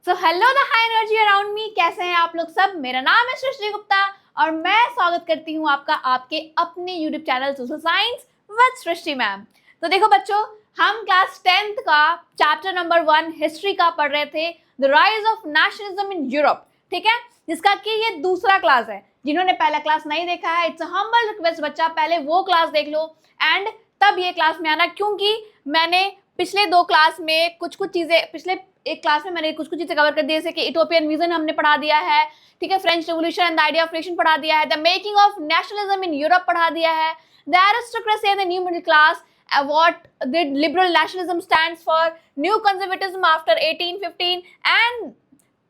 So hello the high energy around me, कैसे हैं आप लोग सब। मेरा नाम है सृष्टि गुप्ता और मैं स्वागत करती हूँ आपका आपके अपने YouTube channel social science with Srishti ma'am. तो देखो बच्चों, हम क्लास 10th का चैप्टर नंबर 1 हिस्ट्री का पढ़ रहे थे, the rise of nationalism in Europe. ठीक है, जिसका कि ये दूसरा क्लास है। जिन्होंने पहला क्लास नहीं देखा है, इट्स अ हम्बल रिक्वेस्ट बच्चा, पहले वो क्लास देख लो एंड तब ये क्लास में आना, क्योंकि मैंने पिछले दो क्लास में कुछ चीजें, पिछले एक क्लास में मैंने कुछ चीजें कवर कर दी, जैसे कि इटोपियन विजन हमने पढ़ा दिया है, ठीक है, French revolution and the idea of nation पढ़ा दिया है, the making of nationalism in Europe पढ़ा दिया है, the aristocracy and the new middle class, what did liberal nationalism stands for, new conservatism after 1815 and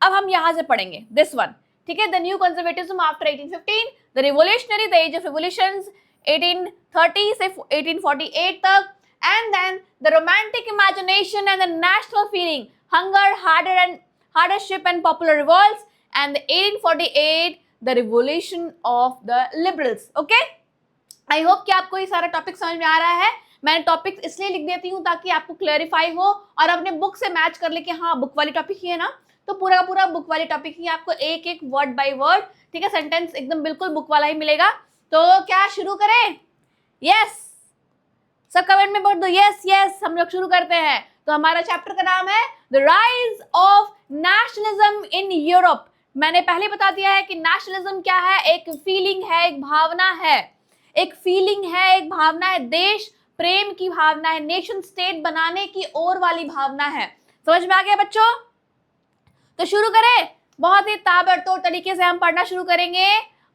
अब हम यहां से पढ़ेंगे दिस वन। ठीक है, the new conservatism after 1815, the revolutionary, the age of revolutions 1830 से 1848 तक, and then the romantic imagination and the national feeling, hunger, hardship and popular revolts, and the 1848 the revolution of the liberals. Okay, I hope कि आपको ये सारा topic समझ में आ रहा है। मैं टॉपिक इसलिए लिख देती हूँ ताकि आपको क्लैरिफाई हो और अपने बुक से मैच कर ले कि हाँ बुक वाली टॉपिक ही है ना, तो पूरा का पूरा बुक वाली टॉपिक ही आपको एक एक वर्ड बाय वर्ड, ठीक है, सेंटेंस एकदम बिल्कुल बुक वाला ही मिलेगा। तो क्या शुरू करें? यस, सब कमेंट में बोल दो यस यस, हम लोग शुरू करते हैं। तो हमारा चैप्टर का नाम है the rise of nationalism in Europe. मैंने पहले बता दिया है कि नेशनलिज्म क्या है, एक फीलिंग है, एक भावना है, एक फीलिंग है, एक भावना है, देश प्रेम की भावना है, नेशन स्टेट बनाने की ओर वाली भावना है। समझ में आ गया बच्चों? तो शुरू करें। बहुत ही ताबड़तोड़ तरीके से हम पढ़ना शुरू करेंगे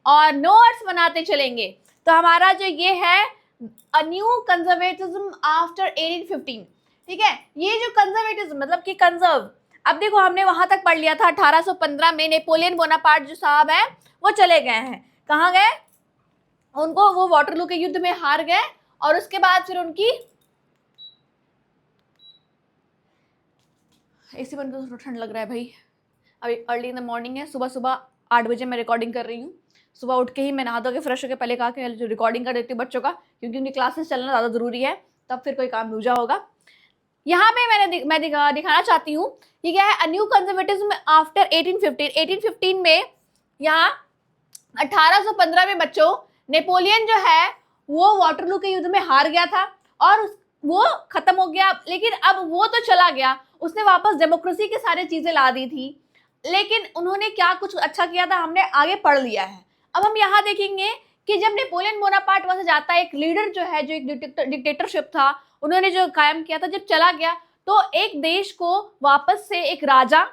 और नोट्स बनाते चलेंगे। तो हमारा जो ये है अ न्यू कंजर्वेटिज्म आफ्टर 1815, ठीक है, ये जो कंजर्वेटिज्म मतलब कि कंजर्व, अब देखो हमने वहां तक पढ़ लिया था 1815 में नेपोलियन बोनापार्ट जो साहब है वो चले गए हैं। कहाँ गए? उनको वो वाटरलू के युद्ध में हार गए और उसके बाद फिर उनकी एसी बंद कर, ठंड लग रहा है भाई। अभी अर्ली इन द मॉर्निंग है, सुबह सुबह 8 बजे मैं रिकॉर्डिंग कर रही हूँ। सुबह उठ के ही मैं नहा धो के फ्रेश होकर पहले कहा कि जो रिकॉर्डिंग कर देती हूँ बच्चों का, क्योंकि उनकी क्लासेस चलना ज़्यादा ज़रूरी है, तब फिर कोई काम दूजा होगा। यहाँ पे मैं दिखाना चाहती हूँ कि क्या है अ न्यू कंजर्वेटिज्म आफ्टर 1815। 1815 में यहाँ 1815 में बच्चों नेपोलियन जो है वो वाटरलू के युद्ध में हार गया था और वो खत्म हो गया। लेकिन अब वो तो चला गया, उसने वापस डेमोक्रेसी के सारे चीजें ला दी थी, लेकिन उन्होंने क्या कुछ अच्छा किया था हमने आगे पढ़ लिया है। अब हम यहाँ देखेंगे कि जब नेपोलियन बोनापार्ट वहां से जाता है, एक लीडर जो है, जो एक डिक्टेटरशिप था उन्होंने जो कायम किया था, जब चला गया तो एक देश को वापस से एक राजा,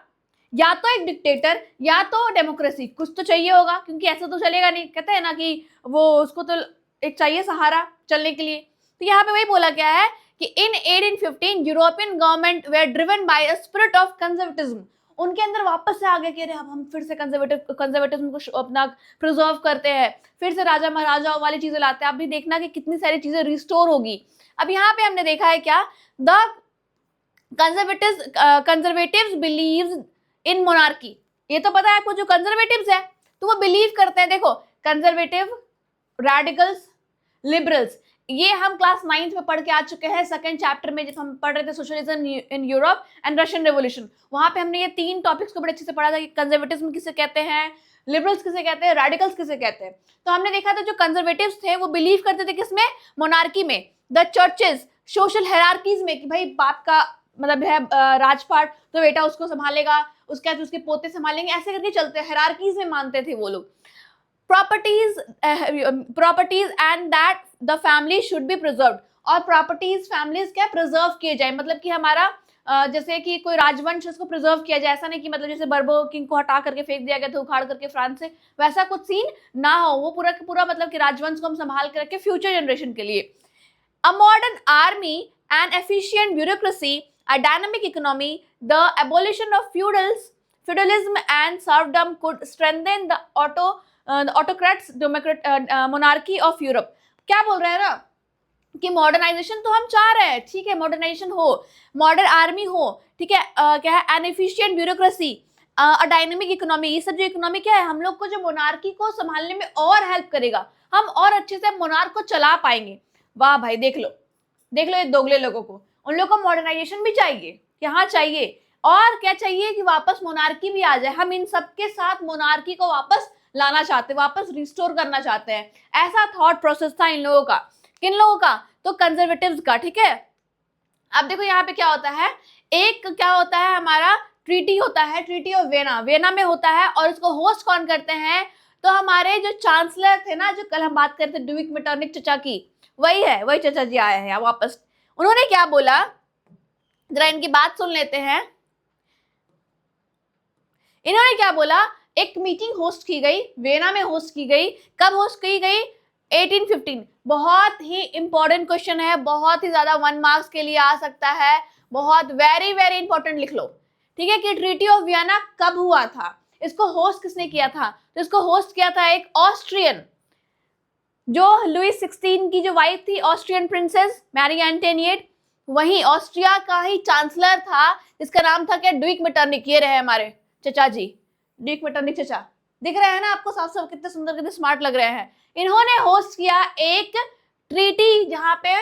या तो एक डिक्टेटर या तो डेमोक्रेसी, कुछ तो चाहिए होगा, क्योंकि ऐसा तो चलेगा नहीं। कहते हैं ना कि वो उसको तो एक चाहिए सहारा चलने के लिए। तो यहाँ पे वही बोला गया है कि in 1815 European government were driven by a spirit of conservatism. उनके अंदर वापस से आ गया कि अरे हम फिर से कंजर्वेटिज्म को अपना प्रिजर्व करते हैं, फिर से राजा महाराजाओं वाली चीजें लाते हैं। आप भी देखना कि कितनी सारी चीजें रिस्टोर होगी। अब यहाँ पे हमने देखा है क्या, the conservatives believes in monarchy. ये तो पता है आपको, जो कंजर्वेटिव्स है तो वो बिलीव करते हैं, देखो कंजर्वेटिव, रैडिकल्स, लिबरल्स, ये हम क्लास 9th में पढ़ के आ चुके हैं सेकंड चैप्टर में, जब हम पढ़ रहे थे socialism in Europe and Russian revolution. वहां पे हमने ये तीन टॉपिक्स को बड़े अच्छे से पढ़ा था कि कंजर्वेटिज्म किसे कहते हैं, लिबरल्स किसे कहते हैं, रैडिकल्स किसे कहते हैं। तो हमने देखा था जो कंजर्वेटिव्स थे वो बिलीव करते थे किसमें, मोनार्की में, द चर्चेस, सोशल हायरार्कीज में, कि भाई बाप का मतलब है राजपाट तो बेटा उसको संभालेगा, उसके बाद उसके पोते संभालेंगे, ऐसे करके चलते, हायरार्कीज में मानते थे वो लोग। Properties and that the family should be preserved, और प्रॉपर्टीज फैमिलीज क्या प्रिजर्व किए जाए, मतलब कि हमारा जैसे कि कोई राजवंश उसको प्रिजर्व किया जाए, ऐसा नहीं कि मतलब जैसे बर्बो किंग को हटा करके फेंक दिया गया था उखाड़ करके फ्रांस से, वैसा कुछ सीन ना हो। वो पूरा पूरा मतलब कि राजवंश को हम संभाल के रखे फ्यूचर जनरेशन के लिए। A modern army and efficient bureaucracy, a dynamic economy, the abolition of feudalism and serfdom could strengthen the autocrats monarchy of Europe। क्या बोल रहे हैं ना कि मॉडर्नाइजेशन तो हम चाह रहे हैं, ठीक है, मॉडर्नाइजेशन हो, मॉडर्न आर्मी हो, ठीक है, क्या है N efficient bureaucracy, a dynamic economy, ये सब जो इकोनॉमी क्या है हम लोग को जो मोनार्की को संभालने में और हेल्प करेगा, हम और अच्छे से मोनार्क को चला पाएंगे। वाह भाई, देख लो ये दोगले लोगों को, उन लोगों को मॉडर्नाइजेशन भी चाहिए, यहाँ चाहिए, और क्या चाहिए कि वापस मोनार्की भी आ जाए, हम इन सबके साथ मोनार्की को वापस लाना चाहते हैं, वापस रिस्टोर करना चाहते हैं। ऐसा थॉट प्रोसेस था इन लोगों का। किन लोगों का? तो कंजर्वेटिव्स का, ठीक है। अब देखो यहाँ पे क्या होता है, एक क्या होता है हमारा ट्रीटी होता है, ट्रीटी ऑफ वेना, वेना में होता है, और उसको होस्ट कौन करते हैं? तो हमारे जो चांसलर थे ना, जो कल हम बात करते थे ड्यूक मेटरनिक चचा की, वही है, वही चचा जी आए हैं वापस। उन्होंने क्या बोला, जरा इनकी बात सुन लेते हैं। इन्होंने क्या बोला, एक मीटिंग होस्ट की गई, वेना में होस्ट की गई। कब होस्ट की गई? 1815। बहुत ही इंपॉर्टेंट क्वेश्चन है, बहुत ही ज्यादा 1 मार्क्स के लिए आ सकता है, बहुत वेरी वेरी इंपॉर्टेंट, लिख लो, ठीक है, कि ट्रीटी ऑफ वियना कब हुआ था, इसको होस्ट किसने किया था? तो इसको होस्ट किया था एक ऑस्ट्रियन, जो लुइस 16 की जो वाइफ थी, ऑस्ट्रियन प्रिंसेस मैरी एंटोनिएट, वही ऑस्ट्रिया का ही चांसलर था, जिसका नाम था क्या? Duke Metternich. ये रहे हमारे चचा जी, ड्यूक मेटरनिक चचा, दिख रहे हैं ना आपको साफ साफ, कितने सुंदर कितने स्मार्ट लग रहे हैं। इन्होंने होस्ट किया एक ट्रीटी, जहां पे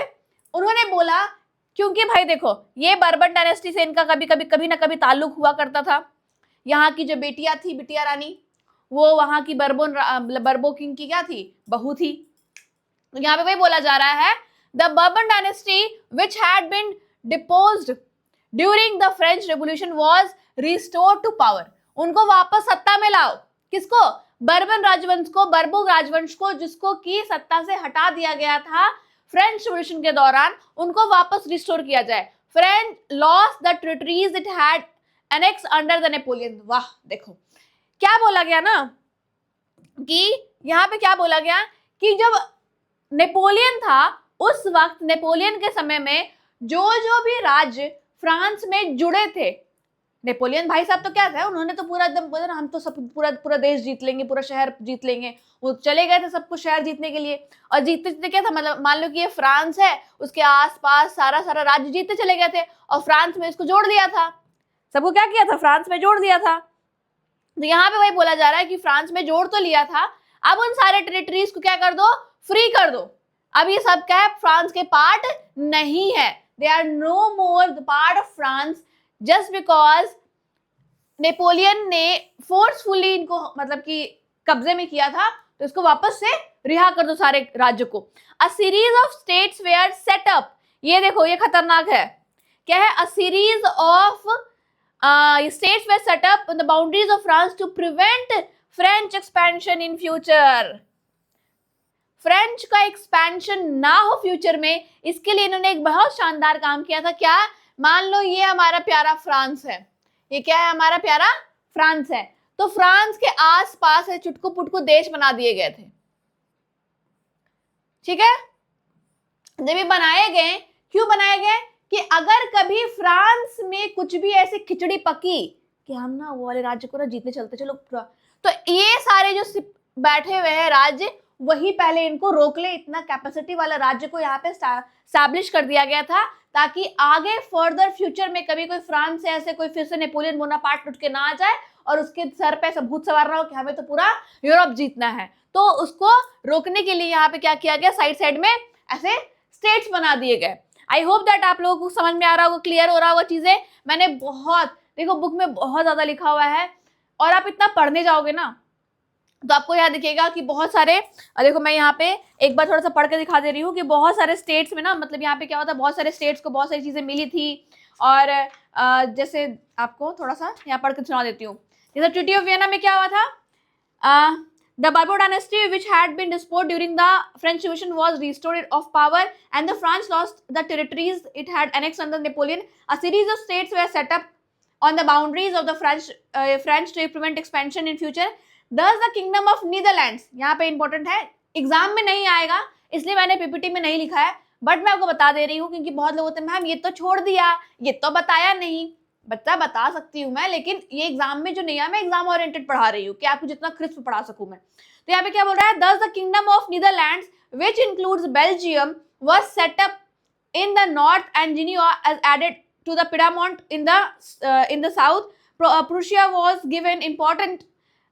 उन्होंने बोला, क्योंकि भाई देखो ये बर्बन डायनेस्टी से इनका कभी ना कभी ताल्लुक हुआ करता था। यहाँ की जो बेटियां थी, बिटिया रानी, वो वहां की बर्बो किंग की क्या थी? बहू थी। तो यहाँ पे वही बोला जा रहा है, the Bourbon dynasty which had been deposed during the French revolution was restored to power. उनको वापस सत्ता में लाओ। किसको? बर्बन राजवंश को, बर्बो राजवंश को, जिसको की सत्ता से हटा दिया गया था फ्रेंच रेवोल्यूशन के दौरान, उनको वापस रिस्टोर किया जाए। French lost the territories it had annex under the Napoleon. वाह, देखो क्या बोला गया ना, कि यहाँ पे क्या बोला गया कि जब नेपोलियन था, उस वक्त नेपोलियन के समय में जो भी राज्य फ्रांस में जुड़े थे, नेपोलियन भाई साहब तो क्या था, उन्होंने तो पूरा एकदम बोला ना, हम तो सब पूरा देश जीत लेंगे, पूरा शहर जीत लेंगे। वो चले गए थे सब कुछ शहर जीतने के लिए, और जीतते जीतते क्या था, मतलब मान लो कि ये फ्रांस है, उसके आसपास सारा राज्य जीतते चले गए थे, और फ्रांस में इसको जोड़ दिया था। सबको क्या किया था? फ्रांस में जोड़ दिया था। तो यहाँ पे वही बोला जा रहा है कि फ्रांस में जोड़ तो लिया था, अब उन सारे टेरिटरीज को क्या कर दो? फ्री कर दो। अब ये सब क्या है? फ्रांस के पार्ट नहीं है, they are no more the part of France, just because Napoleon ने फोर्सफुली इनको मतलब कि कब्जे में किया था, तो इसको वापस से रिहा कर दो सारे राज्य को। A series of states were set up, ये देखो ये खतरनाक है, क्या है? A series of states were set up on the boundaries of France to prevent French expansion in future. French का एक्सपेंशन ना हो फ्यूचर में, इसके लिए इन्होंने एक बहुत शानदार काम किया था। क्या? मान लो ये हमारा प्यारा फ्रांस है, ये क्या है? हमारा प्यारा फ्रांस है, तो फ्रांस के आसपास है चुटकू पुटकू देश बना दिए गए थे, ठीक है। जब ये बनाए गए, क्यों बनाए गए? कि अगर कभी फ्रांस में कुछ भी ऐसी खिचड़ी पकी कि हम ना वो वाले राज्य को ना जीतने चलते चलो, तो ये सारे जो बैठे हुए हैं राज्य, वही पहले इनको रोक ले। इतना कैपेसिटी वाला राज्य को यहाँ पे स्टैब्लिश कर दिया गया था, ताकि आगे फर्दर फ्यूचर में कभी कोई फ्रांस से ऐसे कोई फिर से नेपोलियन बोनापार्ट उठ के ना आ जाए और उसके सर पे ऐसा भूत सवार रहा हो कि हमें तो पूरा यूरोप जीतना है। तो उसको रोकने के लिए यहाँ पे क्या किया गया? साइड साइड में ऐसे स्टेट्स बना दिए गए। आई होप दैट आप लोगों को समझ में आ रहा होगा, क्लियर हो रहा होगा चीजें। मैंने बहुत, देखो बुक में बहुत ज्यादा लिखा हुआ है, और आप इतना पढ़ने जाओगे ना तो आपको यहाँ दिखेगा कि बहुत सारे, देखो मैं यहाँ पे एक बार थोड़ा सा पढ़ के दिखा दे रही हूँ कि बहुत सारे स्टेट्स में ना, मतलब यहाँ पे क्या होता है, बहुत सारे स्टेट्स को बहुत सारी चीजें मिली थी। और जैसे आपको थोड़ा सा यहाँ पढ़ के सुना देती हूँ। जैसे ट्रीटी ऑफ वियना में क्या हुआ था, the Bourbon dynasty, which had been disposed during the French Revolution, was restored of power, and the France lost the territories it had annexed under Napoleon. A series of states were set up on the boundaries of the French to prevent expansion in future. Thus, the Kingdom of Netherlands, यहाँ पे important है, exam में नहीं आएगा इसलिए मैंने PPT में नहीं लिखा है, बट मैं आपको बता दे रही हूँ क्योंकि बहुत लोग होते हैं मैम ये तो छोड़ दिया, ये तो बताया नहीं। बच्चा बता सकती हूँ मैं, लेकिन ये एग्जाम में जो नहीं है, मैं एग्जाम ओरिएंटेड पढ़ा रही हूँ कि आपको जितना क्रिस्प पढ़ा सकूं मैं। तो यहाँ पे क्या बोल रहा है, thus the kingdom of Netherlands, which includes Belgium, was set up in the north and Genoa as added to the Piedmont in the south. Prussia was given important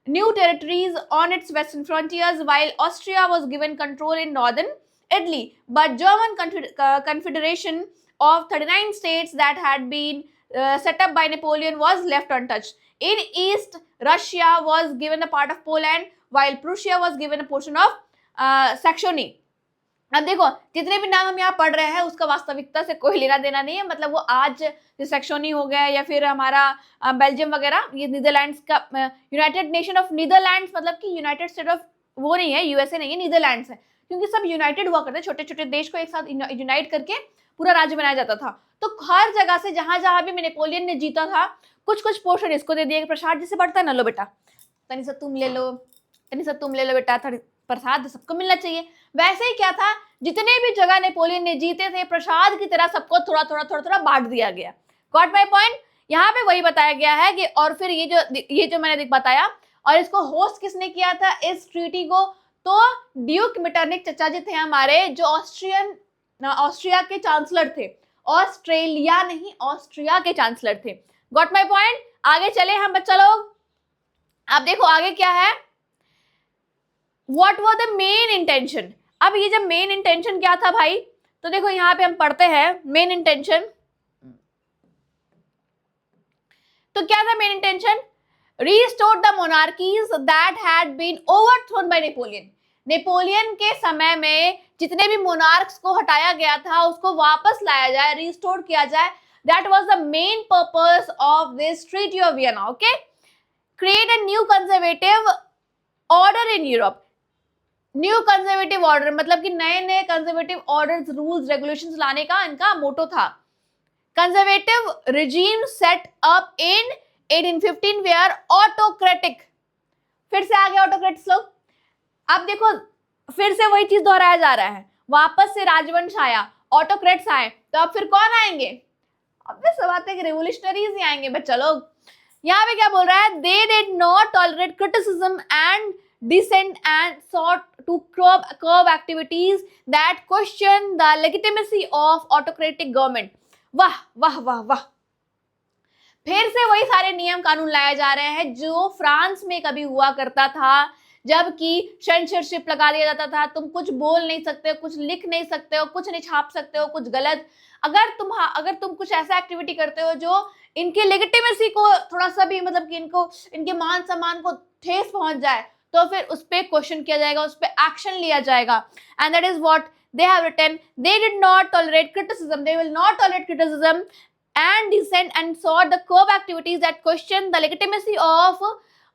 new territories on its western frontiers, while Austria was given control in northern Italy. But German confederation of 39 states that had been set up by Napoleon was left untouched. In East, Russia was given a part of Poland, while Prussia was given a portion of Saxony. अब देखो जितने भी नाम हम यहाँ पढ़ रहे हैं उसका वास्तविकता से कोई लेना देना नहीं है, मतलब वो आज जो सेक्शोनी हो गया या फिर हमारा बेल्जियम वगैरह, ये नीदरलैंड्स का यूनाइटेड नेशन ऑफ नीदरलैंड्स, मतलब कि यूनाइटेड स्टेट ऑफ वो नहीं है, यूएसए नहीं है, नीदरलैंड्स है, क्योंकि सब यूनाइटेड हुआ करते, छोटे छोटे देश को एक साथ यूनाइट करके पूरा राज्य बनाया जाता था। तो हर जगह से जहां जहां भी नेपोलियन ने जीता था कुछ कुछ पोर्शन इसको दे दिया। प्रसाद जिसे बढ़ता है ना, लो बेटा तनी सा तुम ले लो, तनी सा तुम ले लो बेटा, थोड़ी प्रसाद सबको मिलना चाहिए। वैसे ही क्या था, जितने भी जगह नेपोलियन ने जीते थे प्रसाद की तरह सबको थोड़ा थोड़ा थोड़ा थोड़ा बांट दिया गया। Got my point? यहाँ पे वही बताया गया है कि और फिर ये जो मैंने बताया, और इसको होस्ट किसने किया था इस ट्रीटी को, तो ड्यूक मेटरनिक चचा जी थे हमारे, जो ऑस्ट्रिया के चांसलर थे, ऑस्ट्रेलिया नहीं ऑस्ट्रिया के चांसलर थे। Got my point? आगे चले हम बच्चा लोग। अब देखो आगे क्या है, what was the main intention. अब ये जब मेन इंटेंशन क्या था भाई, तो देखो यहाँ पे हम पढ़ते हैं मेन इंटेंशन। तो क्या था main intention? Restore the monarchies that had been overthrown by Napoleon. Napoleon के समय में जितने भी मोनार्क्स को हटाया गया था उसको वापस लाया जाए, रिस्टोर किया जाए। That was the main purpose of this treaty of Vienna. Okay, create a new conservative order in Europe. New conservative order मतलब कि नए नए कंजर्वेटिव ऑर्डर्स, रूल्स, रेगुलेशंस लाने का इनका मोटो था। Conservative regime set up in 1815 were autocratic. फिर से आ गया ऑटोक्रेट्स लोग। अब देखो फिर से वही चीज दोहराया जा रहा है, वापस से राजवंश आया, ऑटोक्रेट्स आए, तो अब फिर कौन आएंगे? अब भी सब आते हैं, रिवोल्यूशनरीज ही आएंगे बच्चा लोग। यहाँ पे क्या बोल रहा है, दे did not tolerate criticism and dissent and sought to curb activities that question the legitimacy of autocratic government। वाह वाह वाह वाह, फिर से वही सारे नियम कानून लाए जा रहे हैं जो फ्रांस में कभी हुआ करता था, जबकि सेंसरशिप लगा दिया जाता था, तुम कुछ बोल नहीं सकते हो, कुछ लिख नहीं सकते हो, कुछ नहीं छाप सकते हो, कुछ गलत। अगर तुम कुछ ऐसा एक्टिविटी करते हो जो इनके लेजिटिमेसी को थोड़ा सा भी, मतलब कि इनके मान सम्मान को ठेस पहुंच जाए, तो फिर उस पर क्वेश्चन किया जाएगा, उस पर एक्शन लिया जाएगा। And that is what they have written, they did not tolerate criticism, they will not tolerate criticism and dissent and sought the curb activities that question the legitimacy of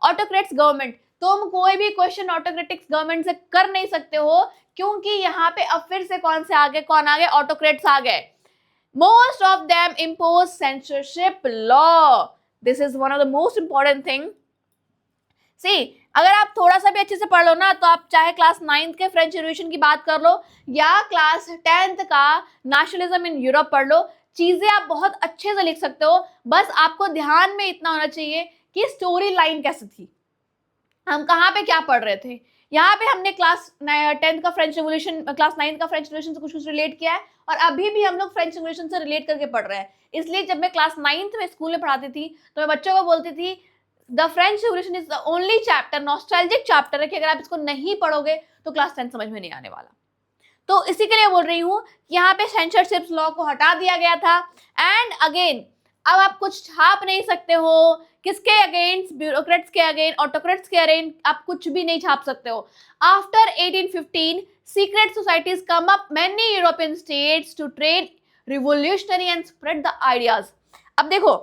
autocrats government। तुम कोई भी question autocratic government से कर नहीं सकते हो, क्योंकि यहाँ पे अब फिर से कौन आ गए, ऑटोक्रेट्स आ गए। Most of them impose censorship law। This is one of the most important thing। See, अगर आप थोड़ा सा भी अच्छे से पढ़ लो ना, तो आप चाहे क्लास 9th के फ्रेंच रिवॉल्यूशन की बात कर लो या क्लास 10th का नेशनलिज्म इन यूरोप पढ़ लो, चीजें आप बहुत अच्छे से लिख सकते हो। बस आपको ध्यान में इतना होना चाहिए कि स्टोरी लाइन कैसे थी, हम कहाँ पे क्या पढ़ रहे थे। यहाँ पे हमने क्लास 10th का फ्रेंच रिवॉल्यूशन, क्लास 9th का फ्रेंच रिवॉल्यूशन से कुछ रिलेट किया है, और अभी भी हम लोग फ्रेंच रिवॉल्यूशन से रिलेट करके पढ़ रहे हैं। इसलिए जब मैं क्लास 9th में स्कूल में पढ़ाती थी तो मैं बच्चों को बोलती थी the French revolution is the only chapter, nostalgic chapter है, कि अगर आप इसको नहीं पढ़ोगे तो क्लास 10 समझ में नहीं आने वाला। तो इसी के लिए बोल रही हूँ, यहाँ पे सेंसरशिप लॉ को हटा दिया गया था। एंड अगेन अब आप कुछ छाप नहीं सकते हो, किसके अगेंस्ट? ब्यूरोक्रेट्स के अगेंस्ट, ऑटोक्रेट्स के अगेंस्ट आप कुछ भी नहीं छाप सकते हो। After 1815 secret societies come up many European states to train revolutionary and spread the ideas. अब देखो,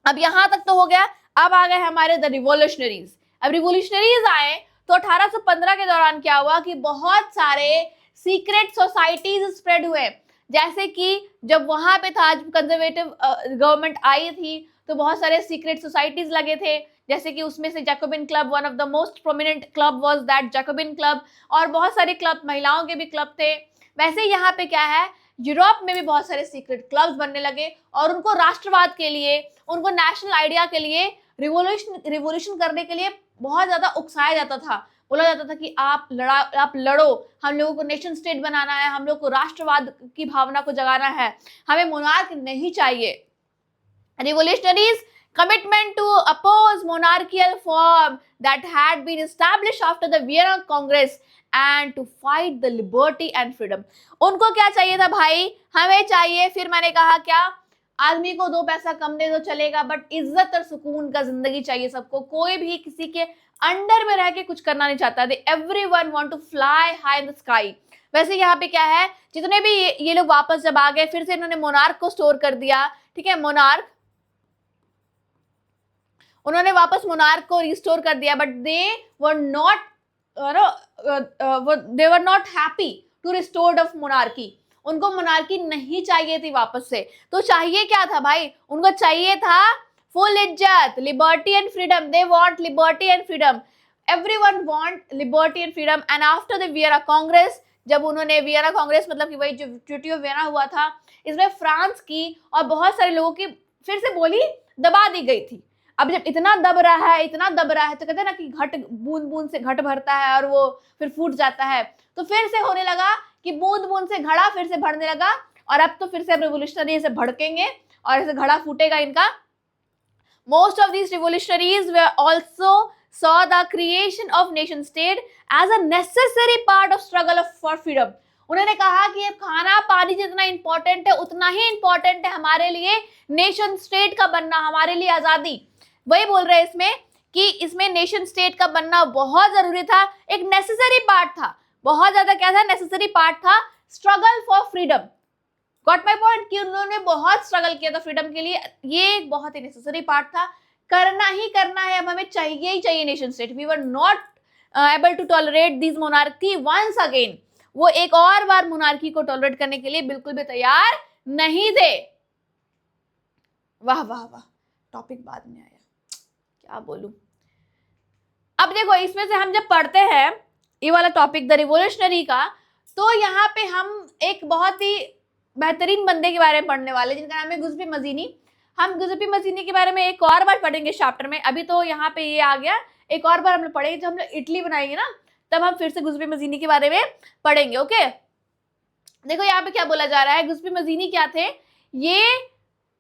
अब यहां तक तो हो गया, अब आ गए हमारे द रिवोल्यूशनरीज। अब रिवोल्यूशनरीज आए तो 1815 के दौरान क्या हुआ कि बहुत सारे सीक्रेट सोसाइटीज स्प्रेड हुए। जैसे कि जब वहां पे था कंजर्वेटिव गवर्नमेंट आई थी तो बहुत सारे सीक्रेट सोसाइटीज लगे थे, जैसे कि उसमें से Jacobin club, one of the most prominent club was that Jacobin club, और बहुत सारे क्लब, महिलाओं के भी क्लब थे। वैसे यहाँ पे क्या है, यूरोप में भी बहुत सारे सीक्रेट क्लब्स बनने लगे, और उनको राष्ट्रवाद के लिए, उनको नेशनल आइडिया के लिए, रिवोल्यूशन करने के लिए बहुत ज्यादा उकसाया जाता था। बोला जाता था कि आप लड़ो, हम लोगों को नेशन स्टेट बनाना है, हम लोग को राष्ट्रवाद की भावना को जगाना है, हमें मोनार्क नहीं चाहिए। Revolutionaries commitment to oppose monarchical form that had been established after the Vienna Congress and to fight the liberty and freedom। उनको क्या चाहिए था भाई, हमें चाहिए, फिर मैंने कहा क्या, आदमी को 2 पैसा कम दे दो चलेगा, बट इज्जत और सुकून का जिंदगी चाहिए सबको। कोई भी किसी के अंडर में रह के कुछ करना नहीं चाहता। They everyone want to fly high in the sky. वैसे यहाँ पे क्या है, जितने भी ये लोग वापस जब आ गए, फिर से इन्होंने मोनार्क को स्टोर कर दिया, ठीक है, मोनार्क, उन्होंने वापस मोनार्क को रिस्टोर कर दिया, but they were not happy to restored of monarchy. उनको मोनार्की नहीं चाहिए थी वापस से। तो चाहिए क्या था भाई, उनको चाहिए था फुल इज्जत, liberty and freedom. They want liberty and freedom, everyone want liberty and freedom. And after the Vienna Congress, जब उन्होंने वियना कांग्रेस मतलब कि वही जो ट्रीटी ऑफ वियना हुआ था, इसमें फ्रांस की और बहुत सारे लोगों की फिर से बोली दबा दी गई थी। अब जब इतना दब रहा है, इतना दब रहा है, तो कहते हैं ना कि घट बूंद बूंद से घट भरता है और वो फिर फूट जाता है। तो फिर से होने लगा कि बूंद बूंद से घड़ा फिर से भरने लगा, और अब तो फिर से रेवोल्यूशनरी ऐसे भड़केंगे और ऐसे घड़ा फूटेगा इनका। Most of these revolutionaries way also saw the creation of nation state as a necessary part of struggle for freedom। उन्होंने कहा कि ये खाना पानी जितना इंपॉर्टेंट है, उतना ही इंपॉर्टेंट है हमारे लिए नेशन स्टेट का बनना, हमारे लिए आजादी। वही बोल रहे हैं इसमें कि इसमें नेशन स्टेट का बनना बहुत जरूरी था, एक नेसेसरी पार्ट था, बहुत ज्यादा क्या था, नेसेसरी पार्ट था struggle for freedom. Got my point, कि उन्होंने बहुत स्ट्रगल किया था फ्रीडम के लिए, ये एक बहुत ही नेसेसरी पार्ट था, करना ही करना है, अब हमें चाहिए ही चाहिए nation state. We were not able to tolerate this monarchy once again. वो एक और बार मोनार्की को टॉलरेट करने के लिए बिल्कुल भी तैयार नहीं थे। वाह वाह वाह, टॉपिक बाद में आया, क्या बोलूं। अब देखो, इसमें से हम जब पढ़ते हैं ये वाला टॉपिक द रिवोल्यूशनरी का, तो यहाँ पे हम एक बहुत ही बेहतरीन बंदे के बारे में पढ़ने वाले, जिनका नाम है गुज़िपी मज़ीनी। हम गुज़िपी मज़ीनी के बारे में एक और बार पढ़ेंगे चैप्टर में। अभी तो यहाँ पे ये आ गया, एक और बार हम लोग पढ़ेंगे, जब हम लोग इटली बनाएंगे ना, तब हम फिर से गुज़िपी मज़ीनी के बारे में पढ़ेंगे। ओके, देखो यहाँ पे क्या बोला जा रहा है। गुज़िपी मज़ीनी क्या थे, ये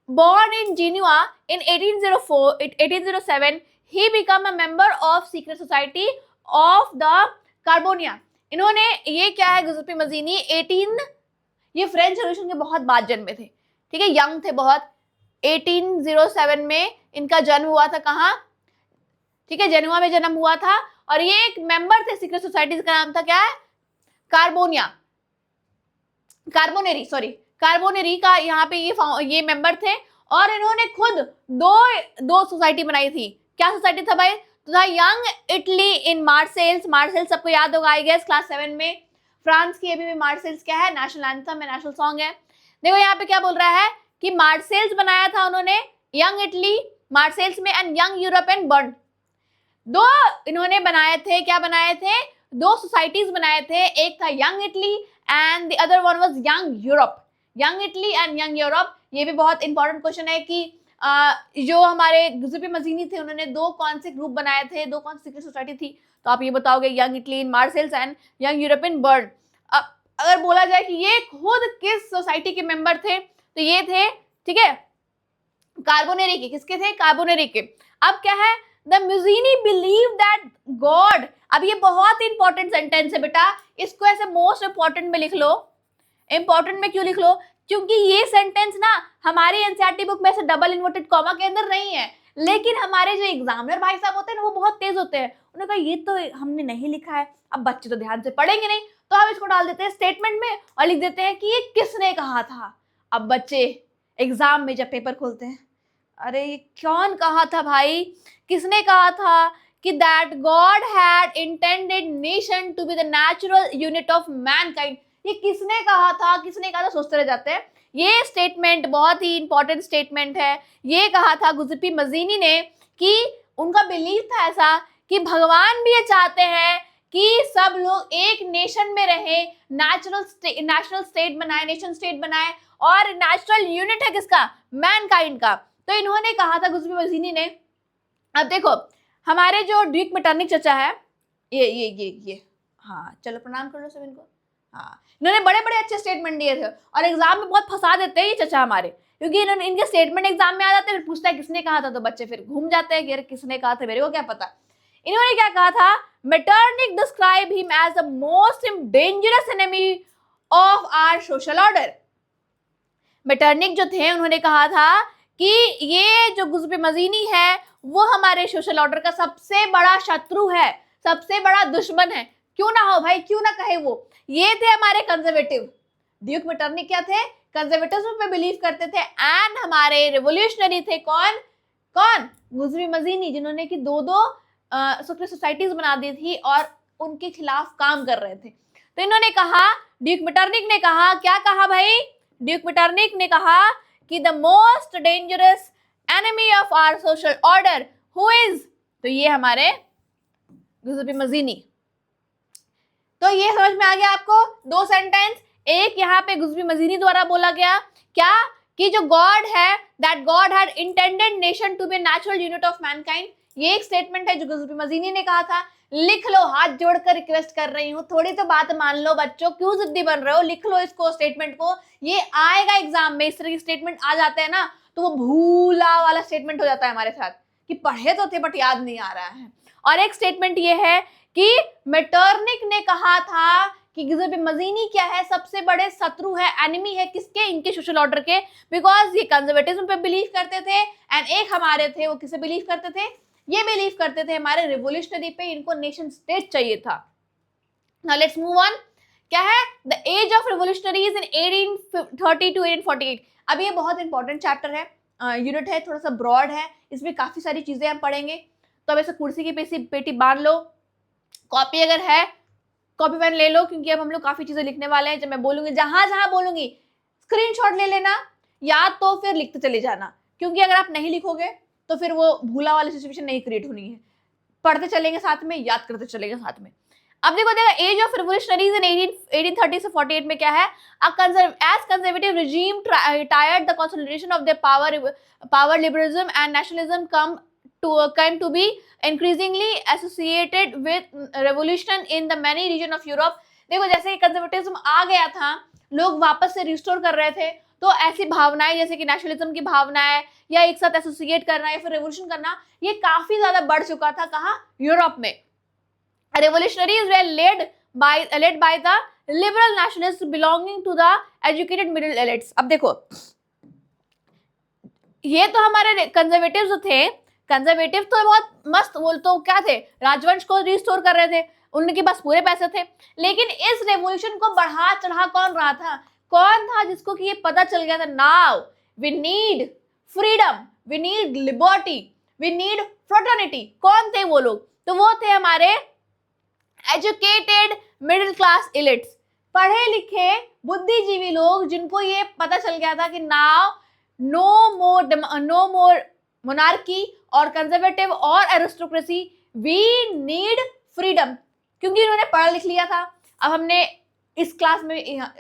born in Geneva in 1807, he became a member of secret society of the कार्बोनिया। इन्होंने, ये क्या है गुज़िपी मज़ीनी, ये फ्रेंच रेवोल्यूशन के बहुत बाद जन्मे थे, ठीक है, यंग थे बहुत। 1807 में इनका जन्म हुआ था, कहाँ, ठीक है, जेनुआ में जन्म हुआ था, और ये एक मेंबर थे सीक्रेट सोसाइटी का नाम था क्या है, कार्बोनेरी का यहाँ पे ये मेंबर थे। और इन्होंने खुद दो सोसाइटी बनाई थी। क्या सोसाइटी था भाई, तो था यंग इटली इन मार्सेल्स। मार्सेल्स सबको याद होगा आई गेस क्लास 7 में। फ्रांस की अभी भी मार्सेल्स क्या है, नेशनल एंथम है, नेशनल सॉन्ग है। देखो यहाँ पे क्या बोल रहा है कि मार्सेल्स बनाया था उन्होंने, यंग इटली मार्सेल्स में, and young Europe and burn. दो इन्होंने बनाए थे, क्या बनाए थे, 2 सोसाइटीज बनाए थे। एक था young Italy and the other one was young Europe. Young Italy and young Europe, ये भी बहुत इंपॉर्टेंट क्वेश्चन है कि जो हमारे गुज़िपी मज़ीनी थे, उन्होंने 2 कौन से ग्रुप बनाए थे, 2 कौन सी सीक्रेट सोसाइटी थी, तो आप ये बताओगे Young Italy in Marseilles and Young European Bern. अब अगर बोला जाए कि ये खुद किस सोसाइटी के मेंबर थे, तो ये थे, ठीक है, कार्बोनेरी के। किसके थे, कार्बोनेरी के। अब क्या है, the Mazzini believe that God. अब ये बहुत इंपॉर्टेंट सेंटेंस है बेटा, इसको ऐसे मोस्ट इंपॉर्टेंट में लिख लो। इंपॉर्टेंट में क्यों लिख लो, क्योंकि ये सेंटेंस ना हमारी एनसीईआरटी बुक में से डबल इन्वर्टेड कॉमा के अंदर नहीं है, लेकिन हमारे जो एग्जामिनर भाई साहब होते हैं ना, वो बहुत तेज होते हैं। उन्होंने कहा ये तो हमने नहीं लिखा है, अब बच्चे तो ध्यान से पढ़ेंगे नहीं, तो हम इसको डाल देते हैं स्टेटमेंट में और लिख देते हैं कि ये किसने कहा था। अब बच्चे एग्जाम में जब पेपर खोलते हैं, अरे ये कौन कहा था भाई, किसने कहा था कि that God had intended nation to be the natural unit of mankind. ये किसने कहा था, किसने कहा था, सोचते रह जाते हैं। ये स्टेटमेंट बहुत ही इंपॉर्टेंट स्टेटमेंट है। ये कहा था गुज़िपी मज़ीनी ने कि उनका बिलीफ था ऐसा कि भगवान भी ये चाहते हैं कि सब लोग एक नेशन में रहे, नेशनल स्टेट बनाए, नेशन स्टेट बनाए, और नेचुरल यूनिट है किसका, मैनकाइंड का। तो इन्होंने कहा था गुज़िपी मज़ीनी ने। अब देखो हमारे जो ड्यूक मेटरनिक चचा है, ये हाँ, चलो प्रणाम कर लो सब इनको। हाँ, इन्होंने बड़े बड़े अच्छे स्टेटमेंट दिए थे, और एग्जाम में बहुत फंसा देते हैं ये चचा हमारे, क्योंकि इन्होंने इनके स्टेटमेंट एग्जाम में आ जाते हैं, फिर पूछता है किसने कहा था, तो बच्चे फिर घूम जाते हैं कि अरे किसने कहा था, मेरे को क्या पता। इन्होंने क्या कहा था, Metternich describe him as the most dangerous enemy of our social order. Metternich जो थे उन्होंने कहा था कि ये जो गुज़्बे मज़ीनी है वो हमारे सोशल ऑर्डर का सबसे बड़ा शत्रु है, सबसे बड़ा दुश्मन है। क्यों ना हो भाई, क्यों ना कहे वो। ये थे हमारे कंजर्वेटिव। ड्यूक मेटरनिक क्या थे? कंजर्वेटिज्म पे बिलीव करते थे। एंड हमारे रिवोल्यूशनरी थे कौन? कौन? गुज़्बे मज़ीनी, जिन्होंने कि दो सीक्रेट सोसाइटीज बना दी थी और उनके खिलाफ काम कर रहे थे। तो इन्होंने कहा, ड्यूक मेटरनिक ने कहा, क्या कहा भाई? ड्यूक मेटरनिक ने कहा कि the most dangerous enemy of our social order who is, तो ये हमारे गुज़्बे मज़ीनी। तो ये समझ में आ गया आपको? दो सेंटेंस, एक यहाँ पे गुज़्बे मज़ीनी द्वारा बोला गया क्या कि जो गॉड है, that God had intended nation to be natural unit of mankind, ये एक स्टेटमेंट है जो गुज़्बे मज़ीनी ने कहा था। लिख लो, हाथ जोड़कर रिक्वेस्ट कर रही हूँ, थोड़ी तो बात मान लो बच्चों, क्यों जिद्दी बन रहे हो? लिख लो इसको, स्टेटमेंट को, ये आएगा एग्जाम में। इस तरह के स्टेटमेंट आ जाते हैं ना तो वो भूला वाला स्टेटमेंट हो जाता है हमारे साथ कि पढ़े तो थे बट याद नहीं आ रहा है। और एक स्टेटमेंट ये है कि मेटरनिक ने कहा था कि गुज़्बे मज़ीनी क्या है? सबसे बड़े शत्रु है, एनिमी है, किसके? इनके सोशल ऑर्डर के, बिकॉज ये कंजर्वेटिज्म पे बिलीव करते थे। एंड एक हमारे थे, वो किसे बिलीव करते थे? ये बिलीव करते थे हमारे रिवोल्यूशनरी पे, इनको नेशन स्टेट चाहिए था। Now let's move on. क्या है? The age of revolutionaries in 1830 to 1848। अब ये बहुत इंपॉर्टेंट चैप्टर है, यूनिट है, थोड़ा सा ब्रॉड है, इसमें काफी सारी चीजें हम पढ़ेंगे। तो अब ऐसे कुर्सी की पेटी बांध लो, कॉपी अगर है कॉपी पेन ले लो, क्योंकि अब हम लोग काफी चीजें लिखने वाले हैं। जब मैं बोलूंगी, जहां जहां बोलूंगी स्क्रीनशॉट ले लेना, या तो फिर लिखते चले जाना, क्योंकि अगर आप नहीं लिखोगे तो फिर वो भूला वाली सिचुएशन नहीं क्रिएट होनी है। पढ़ते चलेंगे साथ में, याद करते चलेंगे साथ में। अब देखो एज ऑफ रिवोल्यूशनरीज इन 1830 से 48 में क्या है? As conservative regime tired the consolidation of the power liberalism and nationalism came to be increasingly associated with revolution in the many region of Europe। देखो जैसे कंजर्वेटिज्म आ गया था, लोग वापस से रिस्टोर कर रहे थे, तो ऐसी भावनाएं जैसे कि नेशनलिज्म की भावनाएं या एक साथ एसोसिएट करना या फिर रेवोल्यूशन करना, ये काफी ज्यादा बढ़ चुका था। कहाँ? यूरोप में। Revolutionaries were led by the liberal nationalists belonging to the educated middle elites। अब देखो, ये तो हमारे कंजर्वेटिव जो थे, कंजर्वेटिव तो बहुत मस्त, वो तो क्या थे? राजवंश को रिस्टोर कर रहे थे, उनके पास पूरे पैसे थे। लेकिन इस रेवोल्यूशन को बढ़ा चढ़ा कौन रहा था? कौन था जिसको कि ये पता चल गया था, now we need freedom, we need liberty, we need fraternity. कौन थे वो लोग? तो वो थे हमारे एजुकेटेड मिडिल क्लास इलिट्स, पढ़े लिखे बुद्धिजीवी लोग, जिनको ये पता चल गया था कि नाउ नो मोर मोनार्की और कंजर्वेटिव और एरिस्टोक्रेसी, वी नीड फ्रीडम। क्योंकि इन्होंने पढ़ लिख लिया था। अब हमने इस क्लास में,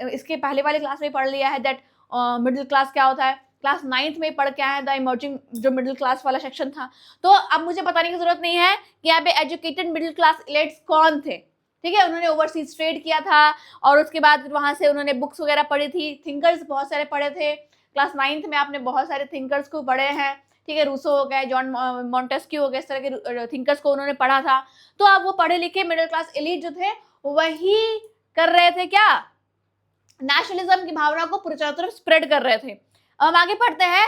इसके पहले वाले क्लास में पढ़ लिया है दैट मिडिल क्लास क्या होता है। क्लास 9th में पढ़ के आया है द इमर्जिंग, जो मिडिल क्लास वाला सेक्शन था। तो अब मुझे बताने की जरूरत नहीं है कि यहाँ पे एजुकेटेड मिडिल क्लास इलिट्स कौन थे। ठीक है, उन्होंने ओवरसीज ट्रेड किया था और उसके बाद वहां से उन्होंने बुक्स वगैरह पढ़ी थी, थिंकर्स बहुत सारे पढ़े थे। क्लास 9th में आपने बहुत सारे थिंकर्स को पढ़े हैं। ठीक है, रूसो हो गए, जॉन मॉन्टेस्क्यू हो गए, इस तरह के थिंकर्स को उन्होंने पढ़ा था। तो अब वो पढ़े लिखे मिडिल क्लास एलीट जो थे वही कर रहे थे क्या? नेशनलिज्म की भावना को पूरी तरफ स्प्रेड कर रहे थे। अब हम आगे पढ़ते हैं।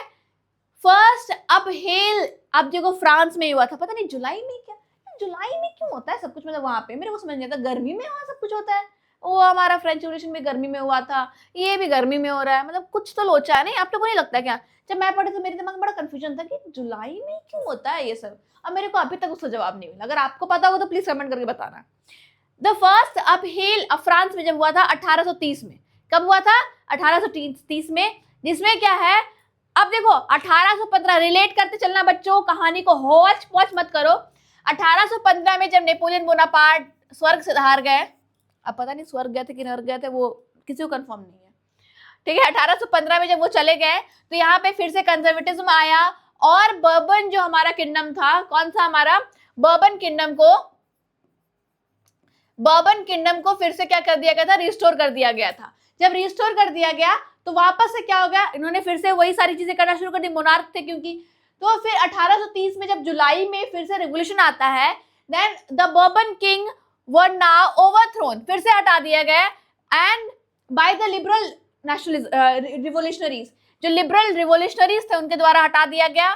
फर्स्ट अपहेल, अब देखो फ्रांस में हुआ था, पता नहीं जुलाई में, क्या जुलाई में क्यों होता है सब कुछ, मतलब वहां पे मेरे को समझ नहीं आता, गर्मी में वहां सब कुछ होता है। वो हमारा फ्रेंच रिवॉल्यूशन भी गर्मी में हुआ था, ये भी गर्मी में हो रहा है, मतलब कुछ तो लोचा है। नहीं, आप लोगों को नहीं लगता क्या? जब मैं पढ़ी तो मेरे दिमाग में बड़ा कंफ्यूजन था कि जुलाई में क्यों होता है ये सब। अब मेरे को अभी तक उसका जवाब नहीं मिला। अगर आपको पता हो तो प्लीज कमेंट करके बताना। द फर्स्ट अपहेल फ्रांस में जब हुआ था 1830 में। कब हुआ था? 1830 में, जिसमें क्या है, अब देखो 1815, रिलेट करते चलना बच्चों, कहानी को होच पोच मत करो। 1815 में जब नेपोलियन बोनापार्ट स्वर्ग से हार गए, अब पता नहीं स्वर्ग गए थे कि नर्क गए थे, वो किसी को कंफर्म नहीं है। ठीक है, 1815 में जब वो चले गए तो यहाँ पे फिर से कंजर्वेटिज्म आया और बर्बन जो हमारा किंगडम था, कौन सा हमारा बर्बन किंगडम को फिर से क्या कर दिया गया था? रिस्टोर कर दिया गया था। जब रिस्टोर कर दिया गया तो वापस से क्या हो गया? इन्होंने फिर से वही सारी चीजें करना शुरू कर दी, मोनार्क थे क्योंकि। तो फिर 1830 में जब जुलाई में फिर से रेवोल्यूशन आता है, then the Bourbon king were now overthrown, फिर से हटा दिया गया and by the liberal nationalist revolutionaries. जो लिबरल रिवोल्यूशनरीज थे उनके द्वारा हटा दिया गया।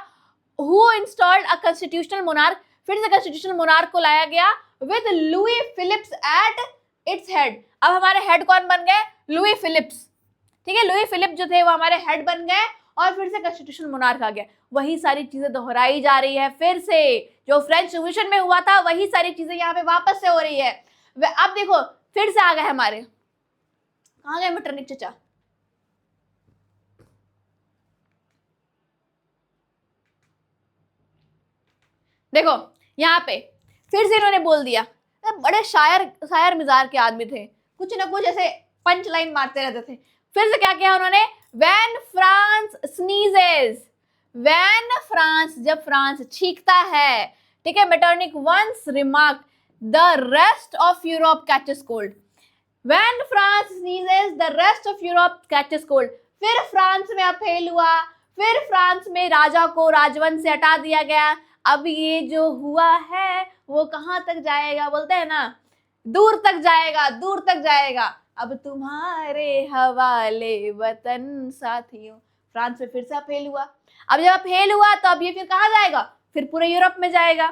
Who installed a constitutional monarch, फिर से कॉन्स्टिट्यूशनल मोनार्क को लाया गया with Louis Philips at its head. अब हमारे हेड कौन बन गए? लुई फिलिप्स, ठीक है, लुई फिलिप जो थे वो हमारे हेड बन गए और फिर से कॉन्स्टिट्यूशनल मोनार्क आ गया। वही सारी चीजें दोहराई जा रही है फिर से, जो फ्रेंच रिवॉल्यूशन में हुआ था वही सारी चीजें यहाँ पे वापस से हो रही है। अब देखो फिर से आ गए हमारे, कहाँ गए मेटरनिक चचा? देखो यहाँ पे फिर से इन्होंने बोल दिया, बड़े शायर मिजाज के आदमी थे, कुछ ना कुछ ऐसे पंच लाइन मारते रहते थे। फिर से क्या किया उन्होंने? When France sneezes, when France, जब फ्रांस छींकता है, ठीक है, Metternich once remark the rest of Europe catches cold. When France sneezes the rest of Europe catches cold. फिर फ्रांस में अफेल हुआ, फिर फ्रांस में राजा को राजवंश से हटा दिया गया। अब ये जो हुआ है वो कहाँ तक जाएगा? बोलते हैं ना, दूर तक जाएगा, दूर तक जाएगा। अब तुम्हारे हवाले वतन साथियों। फ्रांस में फिर से फेल हुआ। अब जब फेल हुआ तो अब ये फिर कहाँ जाएगा? फिर पूरे यूरोप में जाएगा।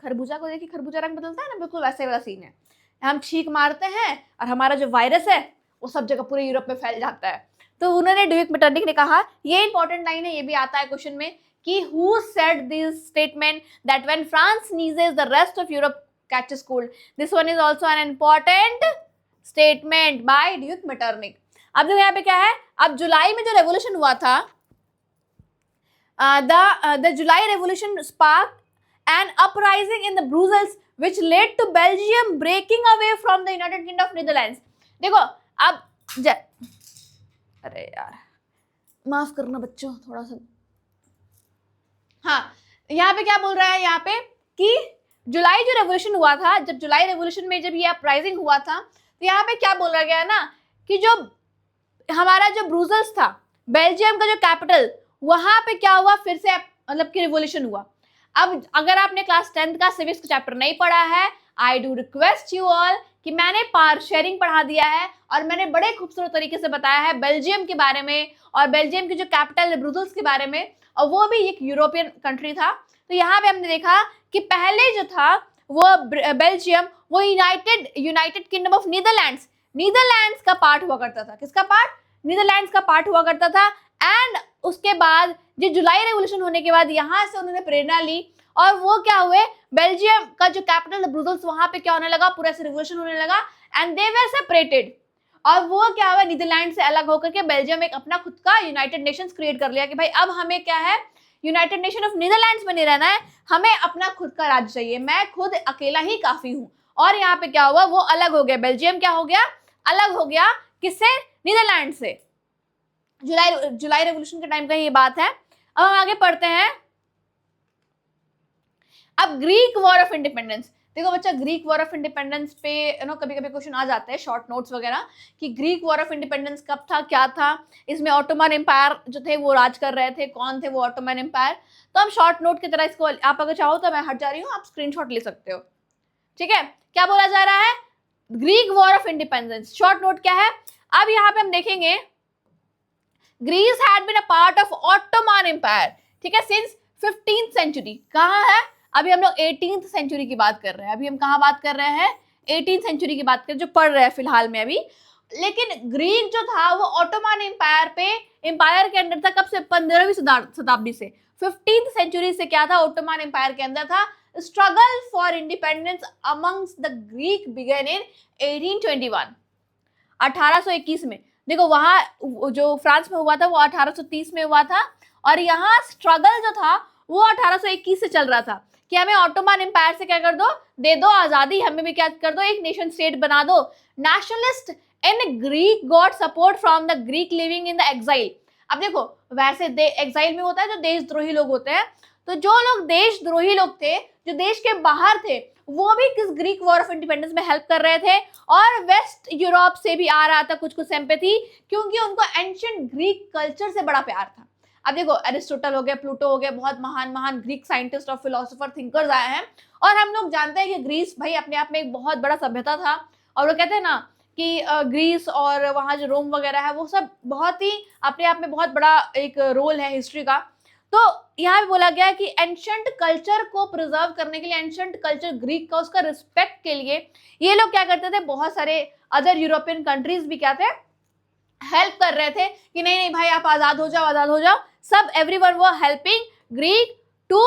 खरबूजा को देखिए, खरबूजा रंग बदलता है ना, बिल्कुल वैसे वाला सीन है। हम छींक मारते हैं और हमारा जो वायरस है वो सब जगह पूरे यूरोप में फैल जाता है। तो उन्होंने ड्यूक मेटरनिक ने कहा, ये इंपॉर्टेंट लाइन है, ये भी आता है क्वेश्चन में, कि who said this statement that when France sneezes the rest of Europe catches cold. This one is also an important statement by Duke Metternich. अब जो यहाँ पे क्या है, अब जुलाई में जो रेवोल्यूशन हुआ था, the July Revolution sparked an uprising in the Brussels which led to Belgium breaking away from the United Kingdom of Netherlands. देखो अब अरे यार माफ करना बच्चों थोड़ा सा, हाँ यहाँ पे क्या बोल रहा है यहाँ पे कि जुलाई जो रेवोल्यूशन हुआ था, जब जुलाई रेवोल्यूशन में जब ये अपराइजिंग हुआ था, तो यहाँ पे क्या बोला गया ना कि जो हमारा जो ब्रूसेल्स था, बेल्जियम का जो कैपिटल, वहां पे क्या हुआ, फिर से मतलब कि रिवोल्यूशन हुआ। अब अगर आपने क्लास 10th का सिविक्स का चैप्टर नहीं पढ़ा है, I do request you all कि मैंने पार शेयरिंग पढ़ा दिया है और मैंने बड़े खूबसूरत तरीके से बताया है बेल्जियम के बारे में और बेल्जियम की जो कैपिटल है ब्रुसेल्स के बारे में, और वो भी एक यूरोपियन कंट्री था। तो यहाँ पे हमने देखा कि पहले जो था वो बेल्जियम वो यूनाइटेड किंगडम ऑफ नीदरलैंड्स का पार्ट हुआ करता था। किसका पार्ट? नीदरलैंड्स का पार्ट हुआ करता था। एंड उसके बाद जो जुलाई रेवोल्यूशन होने के बाद यहाँ से उन्होंने प्रेरणा ली और वो क्या हुए, बेल्जियम का जो कैपिटल ब्रुसेल्स, वहां पे क्या होने लगा, पूरा से रिवोल्यूशन होने लगा एंड दे वर सेपरेटेड। और वो क्या हुआ, नीदरलैंड से अलग होकर के बेल्जियम एक अपना खुद का यूनाइटेड नेशंस क्रिएट कर लिया कि भाई अब हमें क्या है, यूनाइटेड नेशन ऑफ नीदरलैंड्स में नहीं रहना है, हमें अपना खुद का राज्य चाहिए, मैं खुद अकेला ही काफी हूँ। और यहाँ पे क्या हुआ, वो अलग हो गया, बेल्जियम क्या हो गया, अलग हो गया, किससे? नीदरलैंड से। जुलाई रेवोल्यूशन के टाइम का ये बात है। अब हम आगे पढ़ते हैं। अब ग्रीक वॉर ऑफ इंडिपेंडेंस। देखो बच्चा, ग्रीक वॉर ऑफ इंडिपेंडेंस पे कभी कभी क्वेश्चन आ जाते हैं, शॉर्ट नोट्स वगैरह, कि ग्रीक वॉर ऑफ इंडिपेंडेंस कब था, क्या था, इसमें ऑटोमन एम्पायर जो थे वो राज कर रहे थे, कौन थे वो ऑटोमन एम्पायर। तो हम शॉर्ट नोट की तरह इसको, आप अगर चाहो तो मैं हट जा रही हूँ, आप स्क्रीनशॉट ले सकते हो, ठीक है। क्या बोला जा रहा है, Greek war of independence, short note क्या है। अब यहाँ पे हम देखेंगे, Greece had been a part of Ottoman empire, ठीक है, सिंस 15th सेंचुरी। कहाँ है, अभी हम लोग 18th सेंचुरी की बात कर रहे हैं, अभी हम कहाँ बात कर रहे हैं, 18th सेंचुरी की बात कर रहे हैं, जो पढ़ रहे हैं फिलहाल में अभी। लेकिन ग्रीक जो था वो ऑटोमन एम्पायर के अंदर था, कब से, 15वीं शताब्दी से, 15th सेंचुरी से क्या था, ऑटोमन एम्पायर के अंदर था। Struggle for independence amongst the Greek began in 1821, 1821 में। देखो वहां जो फ्रांस में हुआ था वो 1830 में हुआ था, और यहाँ स्ट्रगल जो था वो 1821 से चल रहा था कि हमें ऑटोमन एम्पायर से क्या कर दो, दे दो आजादी, हमें भी क्या कर दो, एक नेशन स्टेट बना दो। Nationalist in Greek got support from the Greek living in the exile. अब देखो वैसे एग्जाइल में होता है जो देशद्रोही लोग होते हैं, तो जो लोग देशद्रोही लोग थे, जो देश के बाहर थे, वो भी किस ग्रीक वॉर ऑफ इंडिपेंडेंस में हेल्प कर रहे थे, और वेस्ट यूरोप से भी आ रहा था कुछ कुछ सिंपैथी, क्योंकि उनको एंशिएंट ग्रीक कल्चर से बड़ा प्यार था। अब देखो एरिस्टोटल हो गया, प्लूटो हो गया, बहुत महान महान ग्रीक साइंटिस्ट और फिलोसोफर थिंकर्स आए हैं, और हम लोग जानते हैं कि ग्रीस भाई अपने आप में एक बहुत बड़ा सभ्यता था। और वो कहते हैं ना कि ग्रीस और वहाँ जो रोम वगैरह है वो सब बहुत ही अपने आप में बहुत बड़ा एक रोल है हिस्ट्री का। तो यहाँ पे बोला गया है कि एंशंट कल्चर को प्रिजर्व करने के लिए, एंशंट कल्चर ग्रीक का, उसका रिस्पेक्ट के लिए ये लोग क्या करते थे, बहुत सारे अदर यूरोपियन कंट्रीज भी क्या थे, हेल्प कर रहे थे कि नहीं नहीं भाई आप आजाद हो जाओ, आजाद हो जाओ। सब एवरीवन वो helping Greek to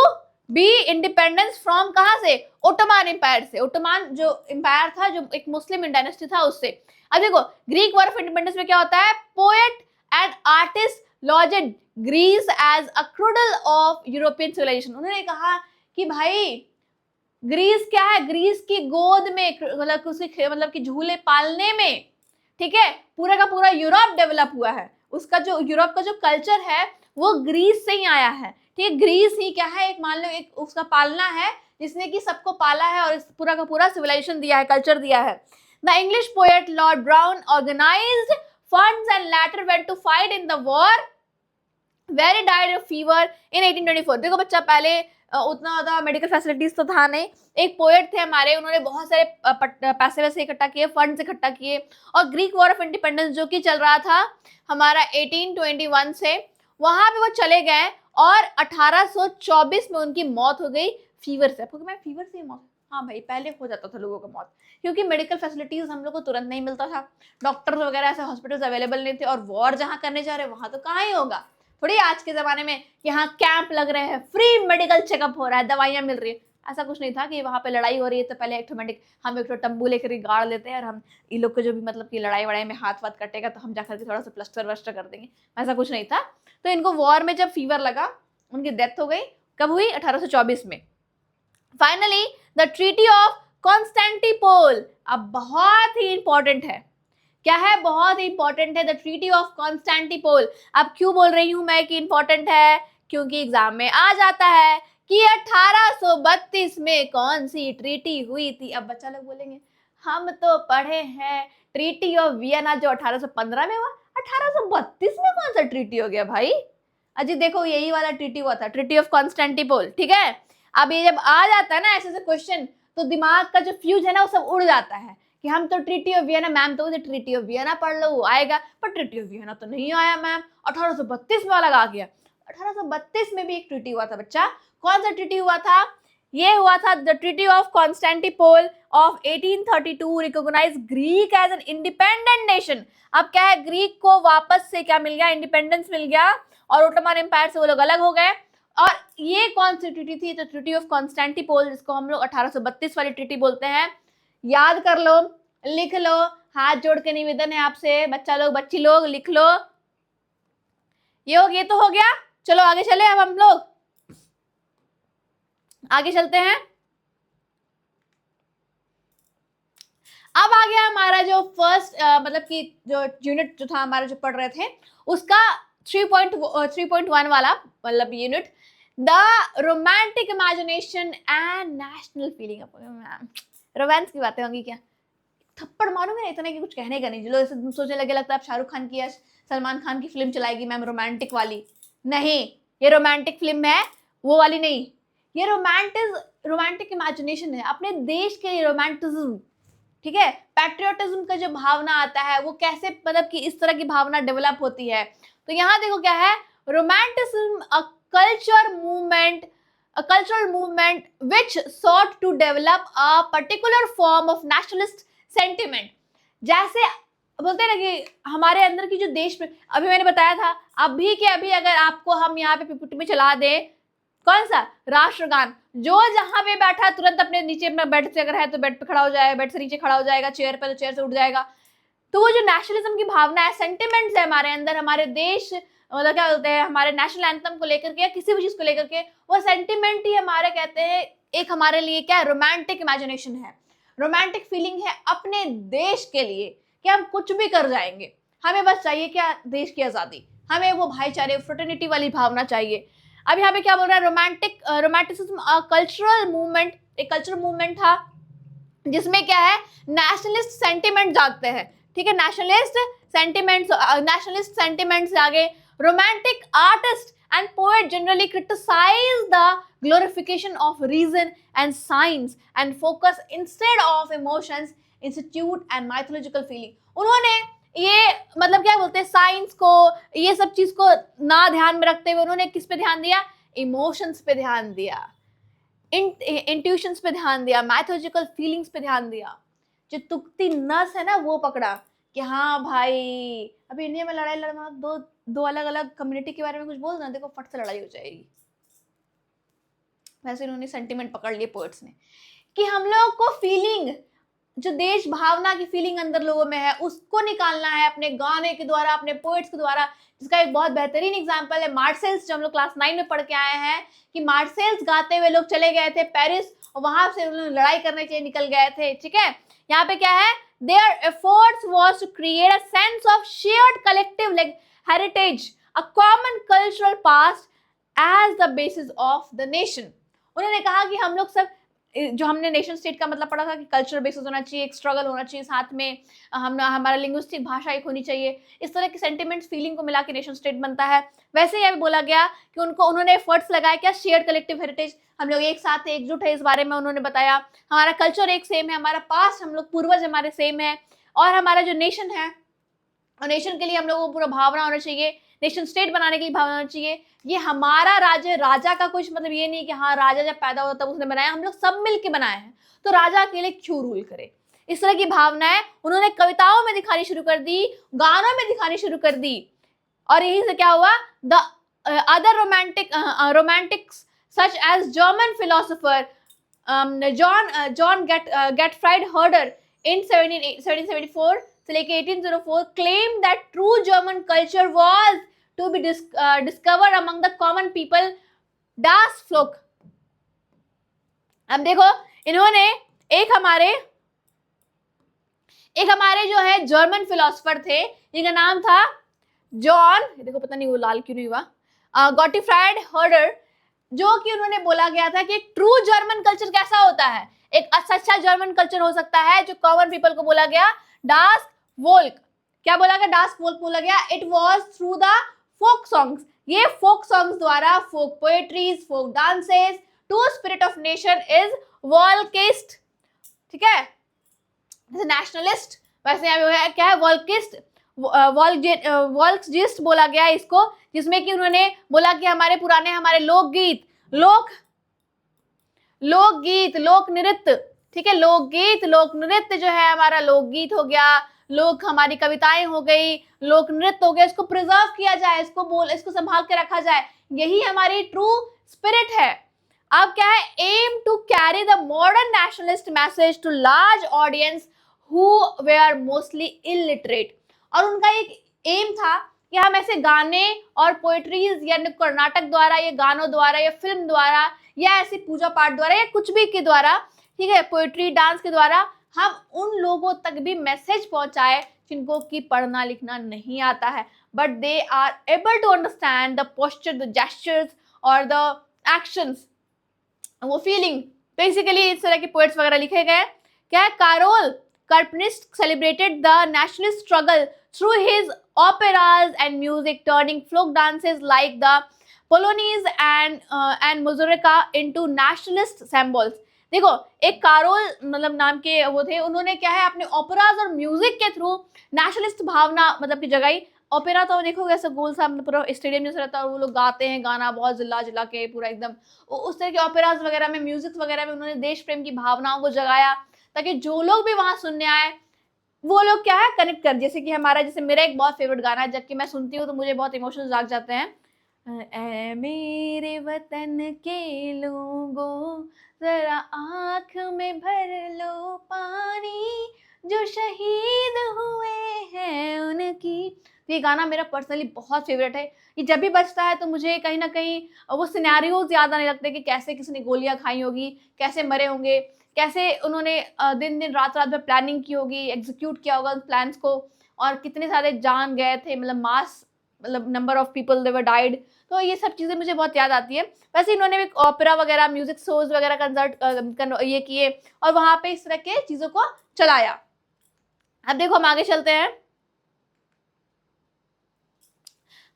be independence from कहां से, ओटोमान एम्पायर से। ओटोमान जो एम्पायर था, जो एक मुस्लिम डायनेस्टी था, उससे। अब देखो ग्रीक वॉर ऑफ इंडिपेंडेंस में क्या होता है, poet and artist lauded Greece as a cradle of European civilisation. उन्होंने कहा कि भाई ग्रीस क्या है, ग्रीस की गोद में, मतलब उसी मतलब कि झूले पालने में, ठीक है, पूरा का पूरा यूरोप डेवलप हुआ है। उसका जो यूरोप का जो कल्चर है वो ग्रीस से ही आया है, ठीक है। ग्रीस ही क्या है, एक मान लो एक उसका पालना है जिसने कि सबको पाला है और इस पूरा का पूरा सिविलाइजेशन दिया है, कल्चर दिया है। The English poet Lord Brown organised funds and later went to fight in the war very died of fever in 1824। देखो बच्चा, पहले उतना ज़्यादा मेडिकल फैसिलिटीज तो था नहीं। एक पोएट थे हमारे, उन्होंने बहुत सारे पैसे वैसे इकट्ठा किए, फंड्स इकट्ठा किए, और ग्रीक वॉर ऑफ इंडिपेंडेंस जो कि चल रहा था हमारा 1821 से, वहां पे वो चले गए और 1824 में उनकी मौत हो गई फीवर से। आपको मैं फीवर से मौत, हाँ भाई पहले हो जाता था लोगों का मौत, क्योंकि मेडिकल फैसिलिटीज हम लोग को तुरंत नहीं मिलता था, डॉक्टर्स वगैरह ऐसे हॉस्पिटल्स अवेलेबल नहीं थे, और वॉर जहाँ करने जा रहे हैं वहां तो कहाँ ही होगा। थोड़ी आज के जमाने में यहाँ कैंप लग रहे हैं, फ्री मेडिकल चेकअप हो रहा है, दवाइयाँ मिल रही है। ऐसा कुछ नहीं था कि वहाँ पे लड़ाई हो रही है तो पहले हम एक तंबू लेकर गाड़ लेते हैं और हम इन लोग को जो भी मतलब कि लड़ाई वड़ाई में हाथ वाथ कटेगा तो हम जाकर के थोड़ा सा प्लास्टर वस्टर कर देंगे, ऐसा कुछ नहीं था। तो इनको वॉर में जब फीवर लगा, उनकी डेथ हो गई। कब हुई, 1824 में। Finally the treaty of Constantinople, अब बहुत ही इंपॉर्टेंट है, क्या है, बहुत ही इंपॉर्टेंट है, द ट्रीटी ऑफ कॉन्स्टेंटिनोपल। अब क्यों बोल रही हूं मैं कि इंपॉर्टेंट है, क्योंकि एग्जाम में आ जाता है कि 1832 में कौन सी ट्रीटी हुई थी। अब बच्चा लोग बोलेंगे हम तो पढ़े हैं ट्रीटी ऑफ वियना जो 1815 में हुआ, 1832 में कौन सा ट्रीटी हो गया भाई। अजी देखो यही वाला ट्रीटी हुआ था, ट्रीटी ऑफ कॉन्स्टेंटिनोपल, ठीक है। अब ये जब आ जाता है ना ऐसे क्वेश्चन, तो दिमाग का जो फ्यूज है ना वो सब उड़ जाता है कि हम तो ट्रीटी ऑफ वियना, मैम तो ट्रीटी ऑफ वियना पढ़ लो वो आएगा, पर ट्रीटी ऑफ वियना तो नहीं आया मैम, 1832 में वाला आ गया। 1832 में भी एक ट्रीटी हुआ था बच्चा, कौन सा ट्रीटी हुआ था, ये हुआ था the treaty of Constantinople of 1832 recognise Greek as an independent nation. अब क्या है, ग्रीक को वापस से क्या मिल गया, इंडिपेंडेंस मिल गया, और ओटोमन एम्पायर से वो लोग अलग हो गए। और ये कौन सी ट्रीटी थी, तो ट्रीटी ऑफ कॉन्स्टेंटिनोपल, जिसको हम लोग 1832 वाली ट्रीटी बोलते हैं। याद कर लो, लिख लो, हाथ जोड़ के निवेदन है आपसे, बच्चा लोग बच्ची लोग लिख लो। ये तो हो गया, चलो आगे चले। अब हम लोग आगे चलते हैं। अब आ गया हमारा जो फर्स्ट मतलब कि जो यूनिट जो था हमारा, जो पढ़ रहे थे उसका 3.1 वाला मतलब unit, the romantic imagination and national feeling. Romance की बातें होंगी क्या, थप्पड़ मारूंगे ना इतने की कुछ कहने का नहीं। जो लोग सोचने लगे लगता है शाहरुख खान की या सलमान खान की फिल्म चलाएगी मैम रोमांटिक वाली, नहीं ये रोमांटिक फिल्म है वो वाली नहीं, ये रोमांटिक इमेजिनेशन है, अपने देश के लिए रोमांटिज्म, ठीक है। पैट्रियोटिज्म का जो भावना आता है वो कैसे, मतलब कि इस तरह की भावना डेवलप होती है। तो यहाँ देखो क्या है, romanticism a cultural movement which sought to develop a particular form of nationalist sentiment। जैसे बोलते हैं ना कि हमारे अंदर की जो देश में, अभी मैंने बताया था, अभी के अभी अगर आपको हम यहाँ पे पीपीटी में चला दें कौन सा राष्ट्रगान, जो जहां पे बैठा तुरंत अपने नीचे अपना बेड से अगर है तो बेड पे खड़ा हो जाएगा, बेड से नीचे खड़ा हो जाएगा, चेयर पे तो चेयर से उठ जाएगा। तो वो जो नेशनलिज्म की भावना है, सेंटिमेंट्स है हमारे अंदर, हमारे देश मतलब क्या बोलते हैं, हमारे नेशनल एंथम को लेकर के या किसी भी चीज को लेकर के, वो सेंटिमेंट ही हमारे कहते हैं एक हमारे लिए क्या है, रोमांटिक इमेजिनेशन है, रोमांटिक फीलिंग है अपने देश के लिए कि हम कुछ भी कर जाएंगे, हमें बस चाहिए क्या, देश की आजादी, हमें वो भाईचारे फ्रेटर्निटी वाली भावना चाहिए। अब यहाँ पे क्या बोल रहा है, रोमांटिसिज्म कल्चरल मूवमेंट, एक कल्चरल मूवमेंट था जिसमें क्या है, नेशनलिस्ट सेंटिमेंट जागते हैं, ठीक है, नेशनलिस्ट सेंटिमेंट्स जागे। Romantic artist and poet generally criticize the glorification of reason and science and focus instead of emotions institute and mythological feeling. उन्होंने ये मतलब क्या बोलते हैं, साइंस को, ये सब चीज को ना ध्यान में रखते हुए उन्होंने किस पे ध्यान दिया, इमोशंस पे ध्यान दिया, इंट्यूशंस पे ध्यान दिया, माइथोलॉजिकल फीलिंग्स पे ध्यान दिया। जो तुकती नस है ना वो पकड़ा कि हाँ भाई अभी इंडिया में लड़ाई लड़ना, दो अलग अलग कम्युनिटी के बारे में कुछ बोल देना, देखो फट से लड़ाई हो जाएगी। वैसे इन्होंने सेंटिमेंट पकड़ लिए पोएट्स ने कि हम लोग को फीलिंग, जो देश भावना की फीलिंग अंदर लोगों में है उसको निकालना है अपने गाने के द्वारा, अपने पोएट्स के द्वारा। जिसका एक बहुत बेहतरीन एग्जांपल है मार्सेल्स, जो हम लोग क्लास 9 में पढ़ के आए हैं कि मार्सेल्स गाते हुए लोग चले गए थे पेरिस और वहां से उन्होंने लड़ाई करने के लिए निकल गए थे। ठीक है, यहाँ पे क्या है, their efforts was to create a sense of shared collective heritage, a common cultural past as the basis of the nation. उन्होंने कहा कि हम लोग सब, जो हमने नेशन स्टेट का मतलब पढ़ा था कि कल्चरल बेसिस होना चाहिए, एक स्ट्रगल होना चाहिए, साथ में हमारा लिंग्विस्टिक भाषा एक होनी चाहिए, इस तरह के सेंटिमेंट्स फीलिंग को मिला के नेशन स्टेट बनता है। वैसे ही बोला गया कि उन्होंने एफर्ट्स लगाए क्या, शेयर कलेक्टिव हेरिटेज, हम लोग एक साथ एकजुट है, इस बारे में उन्होंने बताया। हमारा कल्चर एक सेम है, हमारा पास्ट, हम लोग पूर्वज हमारे सेम है, और हमारा जो नेशन है, और नेशन के लिए हम लोगों को पूरा भावना होना चाहिए, नेशन स्टेट बनाने के लिए भावना होना चाहिए। ये हमारा राज्य, राजा का कुछ मतलब ये नहीं कि हाँ राजा जब पैदा हुआ तब उसने बनाया, हम लोग सब मिलके बनाए हैं, तो राजा अकेले क्यों रूल करे। इस तरह की भावनाएं उन्होंने कविताओं में दिखानी शुरू कर दी, गानों में दिखानी शुरू कर दी, और यही से क्या हुआ, the other romantics such as German philosopher John Gottfried Herder in 1774 से लेके 1804 claimed that true German culture was to be discovered among the common people, das Volk। अब देखो इन्होंने एक हमारे जो है जर्मन फिलोसोफर थे, जिनका नाम था जॉन, देखो पता नहीं वो लाल क्यों नहीं हुआ, गॉटफ्राइड हर्डर, जो कि उन्होंने बोला गया था कि ट्रू जर्मन कल्चर कैसा होता है, एक अच्छा जर्मन कल्चर हो सकता है जो कॉमन पीपल को बोला गया डास वोल्क। क्या बोला गया, डास वोल्क बोला गया। It was through the folk songs, ये फोक सॉन्ग्स द्वारा, folk poetries, folk dances, to spirit of nation is volkisch. ठीक है, नेशनलिस्ट, वैसे यहाँ पे क्या है, वॉल्किस्ट, वॉल्किस्ट बोला गया इसको, जिसमें कि उन्होंने बोला कि हमारे पुराने, हमारे लोकगीत, लोक नृत्य, ठीक है, लोकगीत, लोक नृत्य जो है हमारा लोकगीत हो गया, हमारी कविताएं हो गई, लोक नृत्य हो गया, इसको प्रिजर्व किया जाए, इसको संभाल के रखा जाए, यही हमारी ट्रू स्पिरिट है। अब क्या है, aim to carry the modern nationalist message to large audience who were mostly illiterate. और उनका एक एम था कि हम ऐसे गाने और पोएट्रीज या कर्नाटक द्वारा या गानों द्वारा या फिल्म द्वारा या ऐसे पूजा पाठ द्वारा या कुछ भी के द्वारा, ठीक है, पोएट्री डांस के द्वारा हम उन लोगों तक भी मैसेज पहुंचाए जिनको कि पढ़ना लिखना नहीं आता है, but they are able to understand the posture, the gestures और द एक्शंस, वो फीलिंग। बेसिकली इस तरह के पोएट्स वगैरह लिखे गए। क्या है, Karol Kurpinski celebrated the nationalist struggle through his operas and music, turning folk dances like the Polonaise and Mazurka into nationalist symbols। देखो एक कारोल मतलब नाम के वो थे, उन्होंने क्या है अपने ओपेराज और म्यूजिक के थ्रू नेशनलिस्ट भावना मतलब की जगाई। ओपेरा तो देखोगे ऐसा गोल सा पूरा स्टेडियम जैसा रहता है और वो लोग गाते हैं गाना बहुत जिला जिला के पूरा एकदम, उस तरह के ओपेराज वगैरह में, म्यूजिक वगैरह में उन्होंने देश प्रेम की भावनाओं को जगाया, ताकि जो लोग भी वहां सुनने आए वो लोग क्या है कनेक्ट कर। जैसे कि जैसे मेरा एक बहुत फेवरेट गाना है, जबकि मैं सुनती हूँ तो मुझे बहुत इमोशंस जाग जाते हैं, ऐ मेरे वतन के लोगों जरा आँख में भर लो पानी, जो शहीद हुए हैं उनकी। तो ये गाना मेरा पर्सनली बहुत फेवरेट है। ये जब भी बजता है तो मुझे कहीं ना कहीं वो सिनेरियोज याद आने लगते हैं कि कैसे किसी ने गोलियां खाई होगी, कैसे मरे होंगे, कैसे उन्होंने दिन दिन रात रात में प्लानिंग की होगी, एग्जीक्यूट किया होगा उन प्लान्स को, और कितने सारे जान गए थे, मतलब मास, मतलब number of people they were died. तो ये सब चीज़ें मुझे बहुत याद आती है। वैसे इन्होंने भी ओपेरा वगैरह, म्यूजिक शोज वगैरह कंसर्ट ये किए और वहाँ पे इस तरह के चीज़ों को चलाया। अब देखो हम आगे चलते हैं।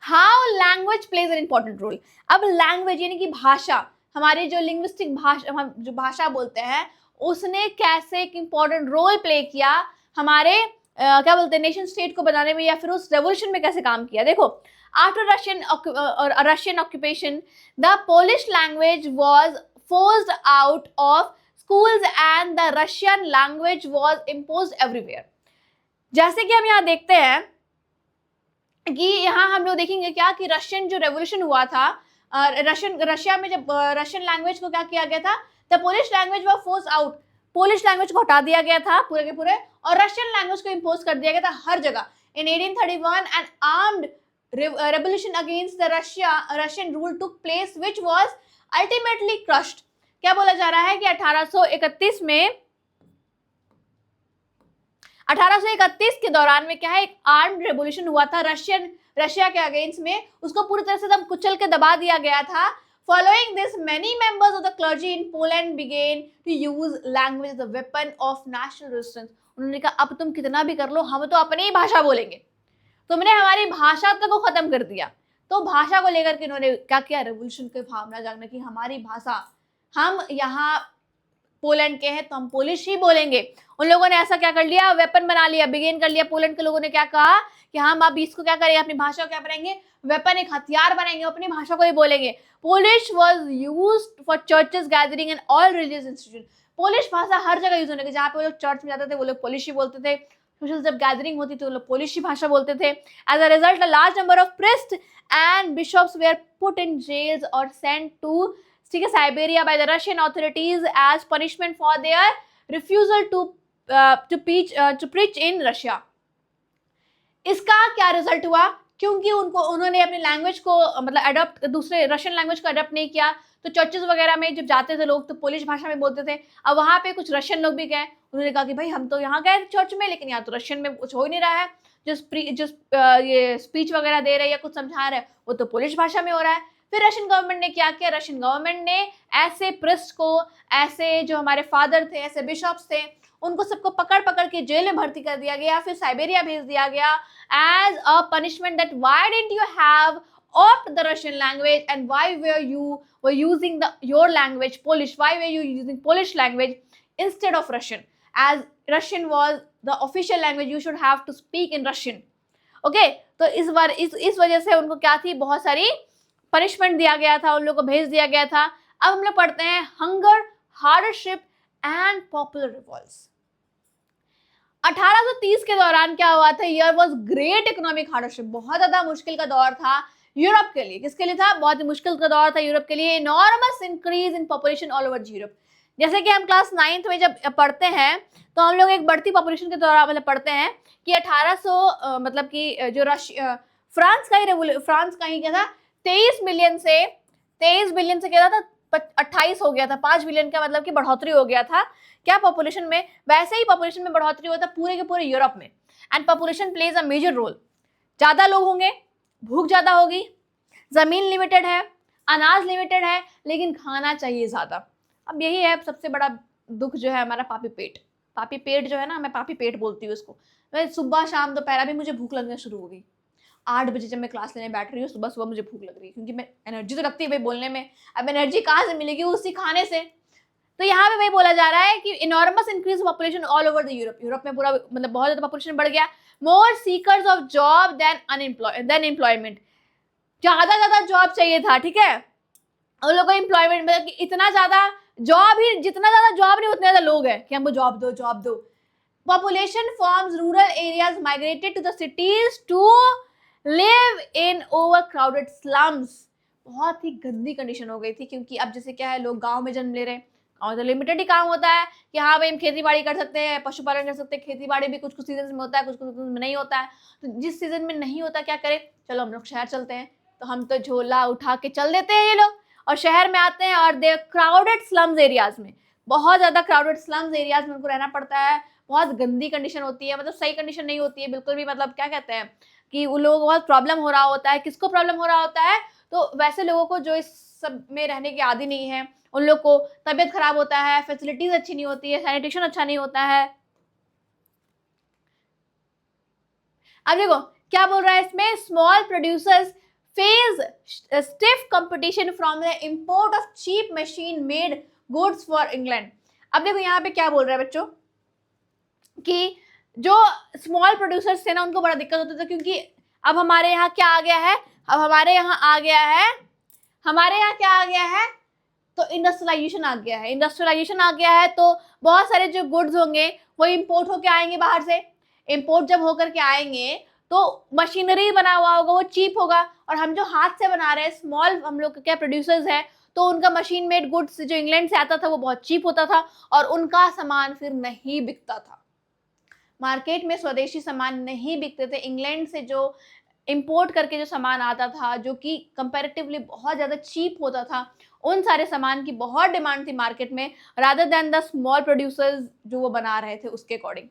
How language plays an important role. अब लैंग्वेज यानी कि भाषा, हमारी जो लिंग्विस्टिक भाषा, हम जो भाषा बोलते हैं उसने कैसे एक इंपॉर्टेंट रोल प्ले किया हमारे क्या बोलते हैं नेशन स्टेट को बनाने में, या फिर उस रेवोल्यूशन में कैसे काम किया। देखो, after Russian occupation the Polish language was forced out of schools and the Russian language was imposed everywhere। जैसे कि हम यहाँ देखते हैं कि यहाँ हम लोग देखेंगे क्या कि रशियन जो रेवोल्यूशन हुआ था, रशिया में जब रशियन लैंग्वेज को क्या किया गया था, the Polish language was force out, Polish language को हटा दिया गया था पूरे के पूरे, और रशियन लैंग्वेज को इम्पोज कर दिया गया था हर जगह। इन 1831 N armed revolution against the Russian rule took place which was ultimately crushed। क्या बोला जा रहा है कि 1831 के दौरान में क्या है, एक आर्म्ड रेवोल्यूशन हुआ था रशिया के अगेंस्ट में, उसको पूरी तरह से दम कुचल के दबा दिया गया था। Following this, many members of the clergy in Poland began to use language as a weapon of national resistance। उन्होंने कहा अब तुम कितना भी कर लो, हम तो अपनी ही भाषा बोलेंगे, तुमने हमारी भाषा तक को खत्म कर दिया। तो भाषा को लेकर के इन्होंने क्या किया, रेवोल्यूशन की भावना जागने की, हमारी भाषा, हम यहाँ पोलैंड के हैं तो हम पोलिश ही बोलेंगे। उन लोगों ने ऐसा क्या कर लिया, वेपन बना लिया, बिगेन कर लिया। पोलैंड के लोगों ने क्या कहा कि हम अब इसको क्या करेंगे, अपनी भाषा को क्या बनाएंगे, वेपन, एक हथियार बनाएंगे, अपनी भाषा को ही बोलेंगे। Polish was used for churches gathering and all religious institution. Polish भाषा हर जगह यूज होने की, जहाँ पे वो लोग चर्च में जाते थे वो लोग पोलिश ही बोलते थे, सोशल जब गैदरिंग होती थी वो लोग पोलिश ही भाषा बोलते थे। As a result, a large number of priest and bishops were put in jails और sent to Siberia by the Russian authorities as punishment for their refusal to preach in Russia। इसका क्या result हुआ, क्योंकि उन्होंने अपने language को मतलब adopt, दूसरे रशियन लैंग्वेज को अडॉप्ट नहीं किया, तो चर्चेस वगैरह में जब जाते थे लोग तो पोलिश भाषा में बोलते थे। अब वहाँ पे कुछ रशियन लोग भी गए, उन्होंने कहा कि भाई हम तो यहाँ गए चर्च में, लेकिन यहाँ तो रशियन में कुछ हो ही नहीं रहा है, जो ये स्पीच वगैरह दे रहे हैं या कुछ समझा रहे हैं वो तो पोलिश भाषा में हो रहा है। फिर रशियन गवर्नमेंट ने क्या किया, रशियन गवर्नमेंट ने ऐसे प्रिस्ट को, ऐसे जो हमारे फादर थे, ऐसे बिशप्स थे, उनको सबको पकड़ पकड़ के जेल में भर्ती कर दिया गया, फिर साइबेरिया भेज दिया गया as a punishment that why didn't you have opt the Russian language and why were using your language Polish, why were you using Polish language instead of Russian, as Russian was the official language, you should have to speak in Russian। okay, तो इस वजह से उनको क्या थी, बहुत सारी punishment दिया गया था, उन लोगों को भेज दिया गया था। अब हम लोग पढ़ते हैं hunger, hardship and popular revolts. 1830 के दौरान क्या हुआ था, year was great economic hardship, बहुत ज्यादा मुश्किल का दौर था यूरोप के लिए। किसके लिए था, बहुत ही मुश्किल का दौर था यूरोप के लिए। Enormous increase in population all over Europe. जैसे कि हम क्लास 9th में जब पढ़ते हैं तो हम लोग एक बढ़ती पॉपुलेशन के दौरान मतलब पढ़ते हैं कि 1800 मतलब कि जो फ्रांस का ही क्या था, 23 बिलियन से क्या था 28 हो गया था, 5 बिलियन का मतलब कि बढ़ोतरी हो गया था क्या पॉपुलेशन में। वैसे ही पॉपुलेशन में बढ़ोतरी होता है पूरे के पूरे यूरोप में। And population plays a major role. ज्यादा लोग होंगे, भूख ज्यादा होगी, जमीन लिमिटेड है, अनाज लिमिटेड है, लेकिन खाना चाहिए ज्यादा। अब यही है सबसे बड़ा दुख जो है हमारा, पापी पेट जो है ना, मैं पापी पेट बोलती हूँ उसको। मैं सुबह शाम दोपहर भी मुझे भूख लगना शुरू हो गई। 8 बजे जब मैं क्लास लेने बैठ रही हूँ, सुबह सुबह मुझे भूख लग रही है, क्योंकि मैं एनर्जी तो लगती है भाई बोलने में, अब एनर्जी कहाँ से मिलेगी, उसी खाने से। तो यहाँ पे वही बोला जा रहा है कि enormous increase population all over the Europe में पूरा मतलब बहुत ज्यादा पॉपुलेशन बढ़ गया। More seekers of job than employment, ज्यादा जॉब चाहिए था, ठीक है। उन लोगों को एम्प्लॉयमेंट मतलब कि इतना ज्यादा जॉब ही, जितना ज्यादा जॉब नहीं उतने ज्यादा लोग हैं कि हमको जॉब दो। Population forms rural areas migrated to the cities to live in over crowded slums. बहुत ही गंदी कंडीशन हो गई थी, क्योंकि अब जैसे क्या है, लोग गांव में जन्म ले रहे हैं और तो लिमिटेड ही काम होता है कि हाँ भाई हम खेती बाड़ी कर सकते हैं, पशुपालन कर सकते हैं। खेती बाड़ी भी कुछ सीजन में होता है, कुछ सीजन में नहीं होता है। तो जिस सीजन में नहीं होता क्या करें, चलो हम लोग शहर चलते हैं। तो हम तो झोला उठा के चल देते हैं ये लोग, और शहर में आते हैं और दे क्राउडेड स्लम्स एरियाज में, बहुत ज़्यादा क्राउडेड स्लम्स एरियाज में उनको रहना पड़ता है। बहुत गंदी कंडीशन होती है, मतलब सही कंडीशन नहीं होती है बिल्कुल भी। मतलब क्या कहते हैं कि उन लोगों को बहुत प्रॉब्लम हो रहा होता है। किसको प्रॉब्लम हो रहा होता है, तो वैसे लोगों को जो इस सब में रहने की आदी नहीं है, उन लोग को तबीयत खराब होता है, फैसिलिटीज अच्छी नहीं होती है, सैनिटेशन अच्छा नहीं होता है। अब देखो क्या बोल रहा है इसमें, small producers face stiff competition from the import of cheap machine made goods for England. अब देखो यहाँ पे क्या बोल रहा है बच्चों कि जो स्मॉल प्रोड्यूसर्स थे ना उनको बड़ा दिक्कत होता था, क्योंकि अब हमारे यहाँ क्या आ गया है, अब हमारे यहाँ आ गया है, हमारे यहाँ क्या आ गया है, तो इंडस्ट्रियलाइजेशन आ गया है। इंडस्ट्रियलाइजेशन आ गया है तो बहुत सारे जो गुड्स होंगे वो इंपोर्ट होके आएंगे बाहर से। इंपोर्ट जब होकर के आएंगे तो मशीनरी बना हुआ होगा, वो चीप होगा, और हम जो हाथ से बना रहे हैं, स्मॉल हम लोग क्या प्रोड्यूसर्स हैं, तो उनका मशीन मेड गुड्स जो इंग्लैंड से आता था वो बहुत चीप होता था और उनका सामान फिर नहीं बिकता था मार्केट में। स्वदेशी सामान नहीं बिकते थे। इंग्लैंड से जो इंपोर्ट करके जो सामान आता था जो कि कंपैरेटिवली बहुत ज़्यादा चीप होता था, उन सारे सामान की बहुत डिमांड थी मार्केट में, rather than the small producers जो वो बना रहे थे उसके according.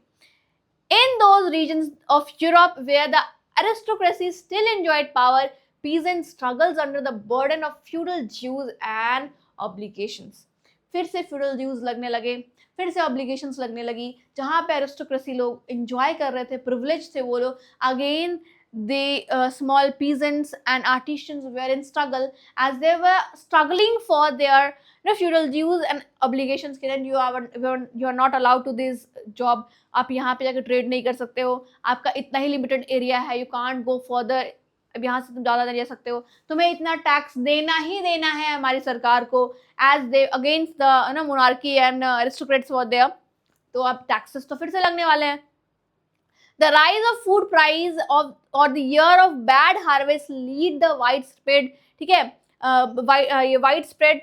In those regions of Europe where the aristocracy still enjoyed power, peasants struggled under the burden of feudal dues and obligations. फिर से feudal dues लगने लगे, फिर से obligations लगने लगी, जहाँ पे aristocracy लोग enjoy कर रहे थे, privilege थे वो लोग, again the small peasants and artisans were in struggle as they were struggling for their feudal dues and obligations के then you are not allowed to this job. आप यहाँ पे जाकर ट्रेड नहीं कर सकते हो, आपका इतना ही लिमिटेड एरिया है, यू कांट गो फर्दर, अब यहाँ से तुम ज़्यादा नहीं जा सकते हो, तुम्हें इतना टैक्स देना ही देना है हमारी सरकार को, as they against the monarchy and aristocrats were there, तो अब टैक्सेस तो फिर से लगने वाले हैं। The rise of food price of or the year of bad harvest lead the widespread, ठीक है, widespread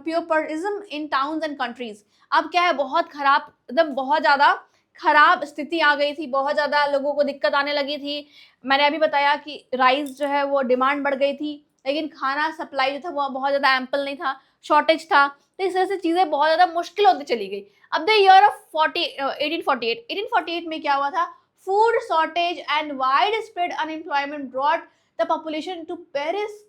pauperism in towns and countries. अब क्या है, बहुत खराब, एकदम बहुत ज़्यादा खराब स्थिति आ गई थी, बहुत ज़्यादा लोगों को दिक्कत आने लगी थी। मैंने अभी बताया कि राइस जो है वो डिमांड बढ़ गई थी, लेकिन खाना सप्लाई जो था वो बहुत ज़्यादा एम्पल नहीं था, शॉर्टेज था, तो इस तरह से चीज़ें बहुत ज़्यादा मुश्किल होती चली गई। अब द ईयर ऑफ 1848 में क्या हुआ था, food shortage and wide spread unemployment brought the population to Paris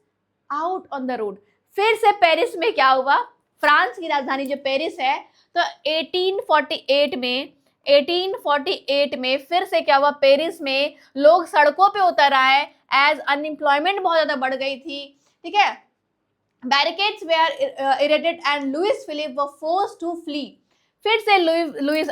out on the road. फिर से पेरिस में क्या हुआ, फ्रांस की राजधानी जो पेरिस है, तो 1848 में फिर से क्या हुआ, पेरिस में लोग सड़कों पे उतर आए एज अनएम्प्लॉयमेंट बहुत ज़्यादा बढ़ गई थी, ठीक है। Barricades were erected and Louis Philippe were forced to flee. फिर से लुइस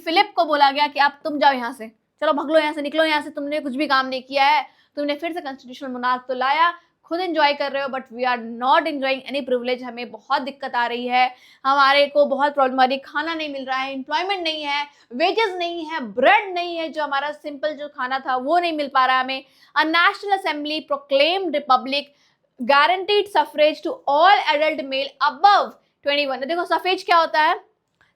फिलिप को बोला गया कि आप तुम जाओ यहाँ से, चलो भगलो यहाँ से, निकलो यहाँ से, तुमने कुछ भी काम नहीं किया है, तुमने फिर से कॉन्स्टिट्यूशनल मोनार्क तो लाया, खुद एंजॉय कर रहे हो, but we are not enjoying any privilege, हमें बहुत दिक्कत आ रही है, हमारे को बहुत प्रॉब्लम आ रही है, खाना नहीं मिल रहा है, एम्प्लॉयमेंट नहीं है, वेजेस नहीं है, ब्रेड नहीं है, जो हमारा सिंपल जो खाना था वो नहीं मिल पा रहा है हमें। A national assembly proclaimed republic, guaranteed suffrage to all adult male above 21। देखो सफेज क्या होता है,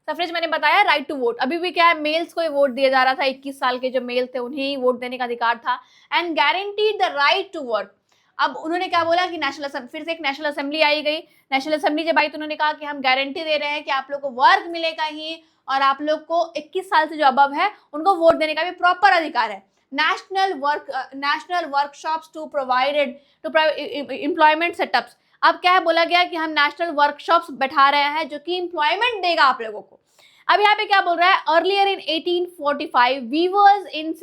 सफरेज मैंने बताया राइट टू वोट, अभी भी क्या है, मेल्स को वोट दिया जा रहा था, 21 साल के जो मेल थे उन्हें ही वोट देने का अधिकार था। And guaranteed the right to work. अब उन्होंने क्या बोला कि नेशनल असेंबली, फिर से एक नेशनल असेंबली आई गई, नेशनल असेंबली जब आई तो उन्होंने कहा कि हम गारंटी दे रहे हैं कि आप लोग को वर्क मिलेगा ही, और आप लोग को 21 साल से जो अबव है उनको वोट देने का भी प्रॉपर अधिकार है। National workshops to provided to employment setups. अब क्या है, बोला गया कि हम नेशनल वर्कशॉप्स बैठा रहे हैं जो कि एम्प्लॉयमेंट देगा आप लोगों को। अब यहाँ पे क्या बोल रहा है, earlier in 1845 weavers in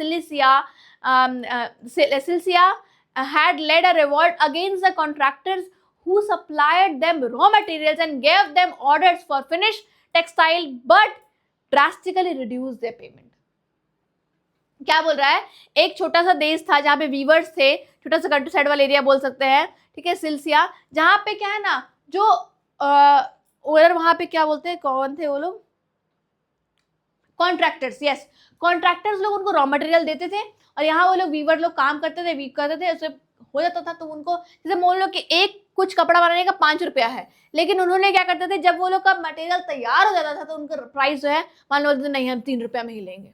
Silesia had led a revolt against the contractors who supplied them raw materials and gave them orders for finished textile but drastically reduced their payment। क्या बोल रहा है, एक छोटा सा देश था जहाँ पे वीवर्स थे, छोटा सा कंट्री साइड वाला एरिया बोल सकते हैं, ठीक है, सिलसिया, जहाँ पे क्या है ना, जो उधर वहाँ पे क्या बोलते हैं, कौन थे वो लोग, कॉन्ट्रैक्टर्स, यस, कॉन्ट्रैक्टर्स लोग उनको रॉ मटेरियल देते थे और यहाँ वो लोग वीवर लोग काम करते थे, उससे हो जाता था, तो उनको जैसे मान लो कि एक कुछ कपड़ा बनाने का 5 रुपया है, लेकिन उन्होंने क्या करते थे, जब वो लोग का मटेरियल तैयार हो जाता था तो उनका प्राइस जो है मान लो नहीं हम 3 रुपया में ही लेंगे,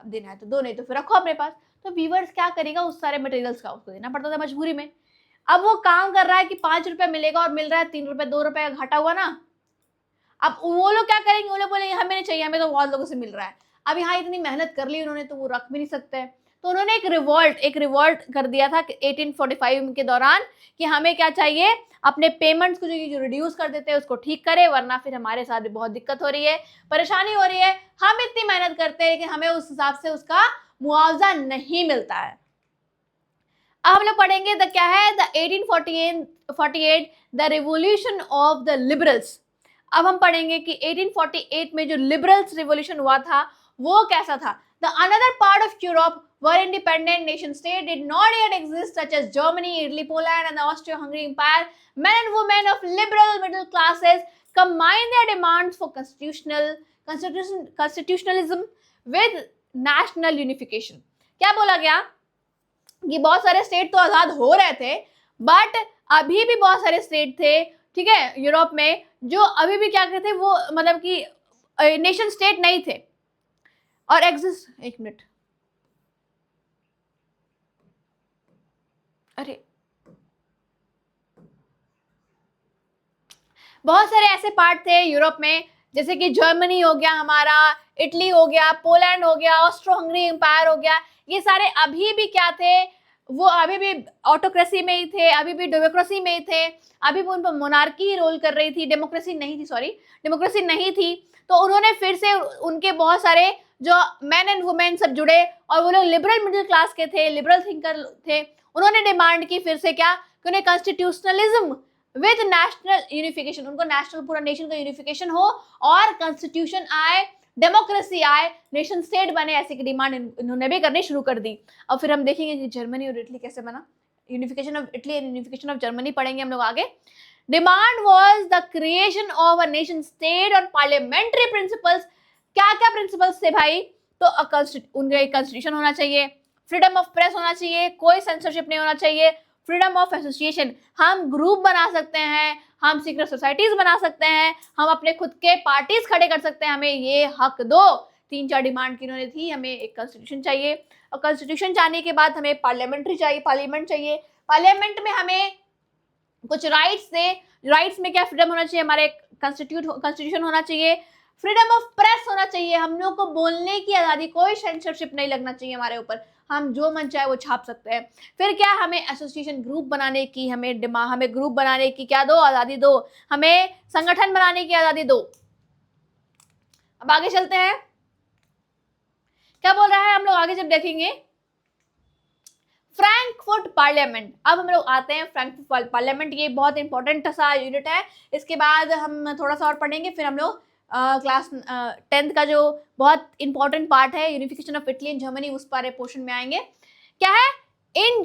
अब देना है तो दो, नहीं तो फिर रखो अपने पास। तो वीवर्स क्या करेगा, उस सारे मटेरियल्स का उसको देना पड़ता था मजबूरी में। अब वो काम कर रहा है कि 5 रुपया मिलेगा और मिल रहा है 3 रुपये, 2 रुपये घाटा हुआ ना। अब वो लोग क्या करेंगे, वो लोग बोलेंगे हमें नहीं चाहिए, हमें तो बहुत लोगों से मिल रहा है। अब यहाँ इतनी मेहनत कर ली उन्होंने तो वो रख भी नहीं सकते, तो उन्होंने एक रिवॉल्ट कर दिया था 1845 के दौरान कि हमें क्या चाहिए, अपने पेमेंट्स को जो रिड्यूस कर देते हैं उसको ठीक करे, वरना फिर हमारे साथ भी बहुत दिक्कत हो रही है, परेशानी हो रही है, हम इतनी मेहनत करते हैं लेकिन हमें उस हिसाब से उसका मुआवजा नहीं मिलता है। अब हम लोग पढ़ेंगे क्या है the 1848 the revolution of the liberals. अब हम पढ़ेंगे कि 1848 में जो लिबरल्स रिवॉल्यूशन हुआ था वो कैसा था। The another part of Europe where independent nation state did not yet exist, such as Germany, Italy, Poland, and the Austro-Hungary Empire, men and women of liberal middle classes combined their demands for constitutionalism with national unification. क्या बोला गया कि बहुत सारे state तो आजाद हो रहे थे, बट अभी भी बहुत सारे स्टेट थे, ठीक है, यूरोप में, जो अभी भी क्या कहते थे, वो मतलब कि नेशन स्टेट नहीं थे और एग्जिस्ट। एक मिनट, अरे बहुत सारे ऐसे पार्ट थे यूरोप में, जैसे कि जर्मनी हो गया हमारा, इटली हो गया, पोलैंड हो गया, ऑस्ट्रो हंगरी एम्पायर हो गया, ये सारे अभी भी क्या थे, वो अभी भी ऑटोक्रेसी में ही थे, अभी भी डेमोक्रेसी में ही थे, अभी भी उन पर मोनार्की ही रोल कर रही थी, डेमोक्रेसी नहीं थी, सॉरी डेमोक्रेसी नहीं थी। तो उन्होंने फिर से उनके बहुत सारे जो मैन एंड वुमेन सब जुड़े और वो लोग लिबरल मिडिल क्लास के थे, लिबरल थिंकर थे, उन्होंने डिमांड की फिर से क्या कि उन्हें कॉन्स्टिट्यूशनलिज्म विद नेशनल यूनिफिकेशन, उनको नेशनल पूरा नेशन का यूनिफिकेशन हो और कॉन्स्टिट्यूशन आए, डेमोक्रेसी आए, नेशन स्टेट बने, ऐसे की डिमांड इन्होंने भी करनी शुरू कर दी। और फिर हम देखेंगे कि जर्मनी और इटली कैसे बना, unification of Italy and unification of Germany पढ़ेंगे हम लोग आगे। Demand was the creation of a nation state और पार्लियामेंट्री प्रिंसिपल्स। क्या क्या प्रिंसिपल्स थे भाई, तो उनका एक कॉन्स्टिट्यूशन होना चाहिए, फ्रीडम ऑफ प्रेस होना चाहिए, कोई सेंसरशिप नहीं होना चाहिए, फ्रीडम ऑफ एसोसिएशन, हम ग्रुप बना सकते हैं, हम सीक्रेट सोसाइटीज बना सकते हैं, हम अपने खुद के पार्टीज खड़े कर सकते हैं, हमें ये हक दो। 3-4 डिमांड किन्होंने थी, हमें एक कॉन्स्टिट्यूशन चाहिए और कॉन्स्टिट्यूशन चाहने के बाद हमें पार्लियामेंट्री चाहिए, पार्लियामेंट चाहिए, पार्लियामेंट में हमें कुछ राइट्स थे, राइट्स में क्या फ्रीडम होना चाहिए, हमारे कॉन्स्टिट्यूशन होना चाहिए, फ्रीडम ऑफ प्रेस होना चाहिए, हम लोग को बोलने की आज़ादी, कोई सेंसरशिप नहीं लगना चाहिए हमारे ऊपर, हम जो मन चाहे वो छाप सकते हैं। फिर क्या, हमें एसोसिएशन ग्रुप बनाने की, हमें ग्रुप बनाने की क्या दो, आज़ादी दो, हमें संगठन बनाने की आज़ादी दो। अब आगे चलते हैं, क्या बोल रहा है, हम लोग आगे जब देखेंगे फ्रैंकफर्ट पार्लियामेंट। अब हम लोग आते हैं फ्रैंकफर्ट पार्लियामेंट, ये बहुत इंपॉर्टेंट सा यूनिट है, इसके बाद हम थोड़ा सा और पढ़ेंगे, फिर हम लोग क्लास 10th का जो बहुत इंपॉर्टेंट पार्ट है unification of Italy and Germany, उस पर पोर्शन में आएंगे। क्या है, इन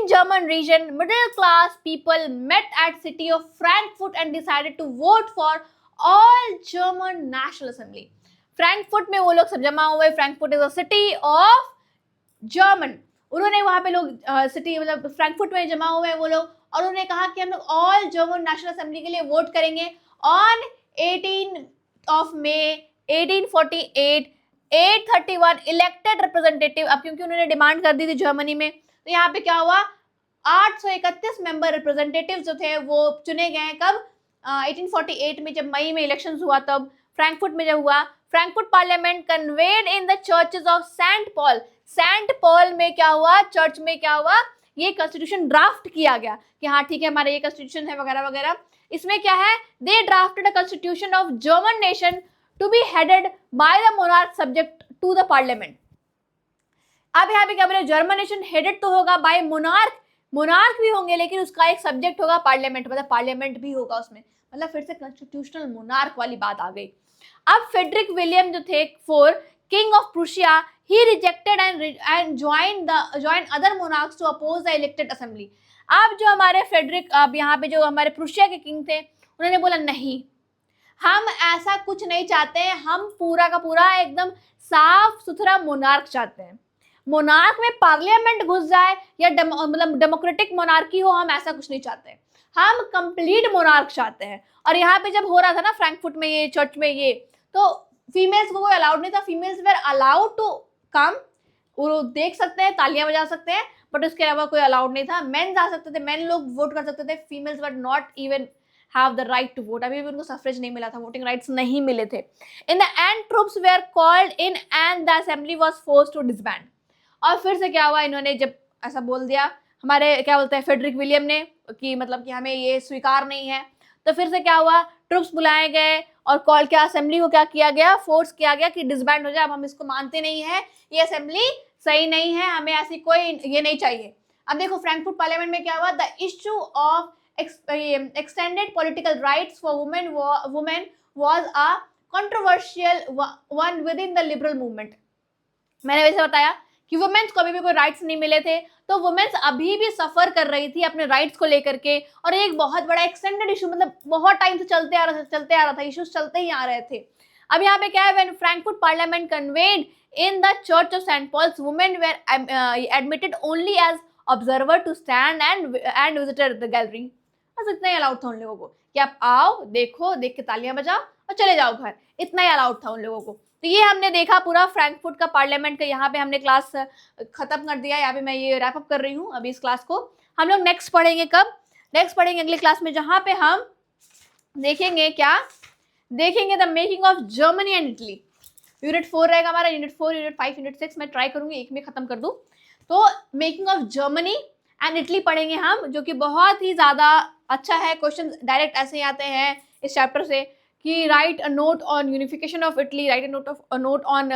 German region, middle class people met at city of Frankfurt and decided to vote for all German National Assembly. Frankfurt में वो लोग सब जमा हुए, Frankfurt is a city of German, उन्होंने वहां पे लोग सिटी मतलब फ्रैंकफर्ट में जमा हुए हैं वो लोग, और उन्होंने कहा कि हम लोग ऑल जर्मन नेशनल असेंबली के लिए वोट करेंगे ऑन 18 मई 1848, 831 इलेक्टेड रिप्रेजेंटेटिव। अब क्योंकि उन्होंने डिमांड कर दी थी जर्मनी में, तो यहाँ पे क्या हुआ, 831 मेंबर रिप्रेजेंटेटिव जो थे वो चुने गए। कब, 1848 में, जब मई में इलेक्शन हुआ, तब फ्रैंकफर्ट में जब हुआ, Frankfurt parliament convened in the churches of Saint Paul. Saint Paul में क्या हुआ, चर्च में क्या हुआ, ये कॉन्स्टिट्यूशन ड्राफ्ट किया गया कि हाँ ठीक है हमारा ये कॉन्स्टिट्यूशन है वगैरह वगैरह। इसमें क्या है, they drafted a constitution of German nation to be headed by the monarch subject to the parliament. अब यहाँ पे क्या बोले, जर्मन नेशन हेडेड तो होगा बाय मोनार्क, मोनार्क भी होंगे लेकिन उसका एक सब्जेक्ट होगा पार्लियामेंट, मतलब पार्लियामेंट भी होगा उसमें, मतलब फिर से कॉन्स्टिट्यूशनल मोनार्क वाली बात आ गई। अब फेडरिक विलियम जो थे four king of Prussia, he rejected and joined other monarchs to oppose the elected assembly। अब जो हमारे फेडरिक, अब यहाँ पे जो हमारे प्रूशिया के किंग थे, उन्होंने बोला नहीं, हम ऐसा कुछ नहीं चाहते हैं, हम पूरा का पूरा एकदम साफ सुथरा मोनार्क चाहते हैं, मोनार्क में पार्लियामेंट घुस जाए या मतलब डेमोक्रेटिक मोनार्की हो, हम ऐसा कुछ नहीं चाहते, हम कंप्लीट मोनार्क चाहते हैं। और यहाँ पे जब हो रहा था ना फ्रैंकफर्ट में ये चर्च में ये, तो फीमेल्स को कोई अलाउड नहीं था, females were allowed to come, वो देख सकते हैं, तालियां बजा सकते हैं, बट उसके अलावा कोई अलाउड नहीं था। मेन जा सकते थे, मेन लोग वोट कर सकते थे, females were not even have the right to vote, अभी भी उनको सफरेज नहीं मिला था, वोटिंग राइट्स नहीं मिले थे। In the end troops were called in and the assembly was forced to disband. और फिर से क्या हुआ, इन्होंने जब ऐसा बोल दिया हमारे क्या बोलते हैं फेडरिक विलियम ने कि मतलब कि हमें ये स्वीकार नहीं है, तो फिर से क्या हुआ, ट्रुप्स बुलाए गए और कॉल किया, असेंबली को क्या किया गया, फोर्स किया गया कि डिसबैंड हो जाए, अब हम इसको मानते नहीं है, ये असेंबली सही नहीं है, हमें ऐसी कोई ये नहीं चाहिए। अब देखो फ्रैंकफर्ट पार्लियामेंट में क्या हुआ, the issue of extended political rights for women was a controversial one within the liberal movement. मैंने वैसे बताया कि वुमेन्स को अभी भी कोई राइट्स नहीं मिले थे, तो वुमेन्स अभी भी सफर कर रही थी अपने राइट्स को लेकर के, और एक बहुत बड़ा एक्सटेंडेड इशू, मतलब बहुत टाइम से चलते आ रहा था, इश्यूज चलते ही आ रहे थे। अब यहाँ पे क्या है, when Frankfurt parliament convened in the church of Saint Paul's, women were admitted only as observer to stand and visitor the gallery. बस इतना ही अलाउड था उन लोगों को कि आप आओ, देखो, देख के तालियां बजाओ और चले जाओ घर, इतना ही अलाउड था उन लोगों को। तो ये हमने देखा पूरा फ्रैंकफर्ट का पार्लियामेंट का, यहाँ पे हमने क्लास खत्म कर दिया, यहाँ पे मैं ये रैप अप कर रही हूँ अभी इस क्लास को। हम लोग नेक्स्ट पढ़ेंगे कब? नेक्स्ट पढ़ेंगे अगली क्लास में, जहाँ पे हम देखेंगे क्या, देखेंगे the making of Germany and Italy. Unit 4 रहेगा हमारा, यूनिट 4, यूनिट 5, यूनिट 6 मैं ट्राई करूंगी एक में खत्म कर दूं। तो making of Germany and Italy पढ़ेंगे हम, जो कि बहुत ही ज्यादा अच्छा है। क्वेश्चन डायरेक्ट ऐसे ही आते हैं इस चैप्टर से कि right a note on unification of Italy, right a note on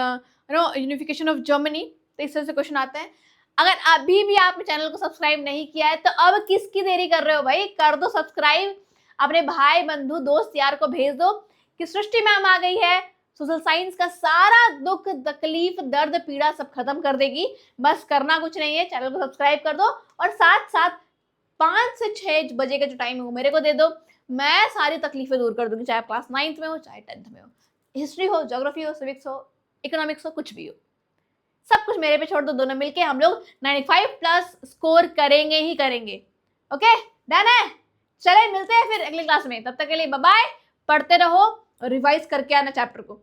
unification of Germany. तो इस तरह से क्वेश्चन आते हैं। अगर अभी भी आपने चैनल को सब्सक्राइब नहीं किया है तो अब किसकी देरी कर रहे हो भाई, कर दो सब्सक्राइब, अपने भाई बंधु दोस्त यार को भेज दो कि सृष्टि मैम आ गई है, सोशल साइंस का सारा दुख तकलीफ दर्द पीड़ा सब खत्म कर देगी। बस करना कुछ नहीं है, चैनल को सब्सक्राइब कर दो और साथ साथ 5 से 6 बजे का जो टाइम है वो मेरे को दे दो, मैं सारी तकलीफें दूर कर दूंगी, चाहे क्लास 9th में हो चाहे 10th में हो, हिस्ट्री हो, ज्योग्राफी हो, सिविक्स हो, इकोनॉमिक्स हो, कुछ भी हो, सब कुछ मेरे पे छोड़ दो। दोनों मिलके हम लोग 95+ स्कोर करेंगे ही करेंगे। ओके, डन है? चले मिलते हैं फिर अगली क्लास में, तब तक के लिए बाय बाय। पढ़ते रहो और रिवाइज करके आना चैप्टर को।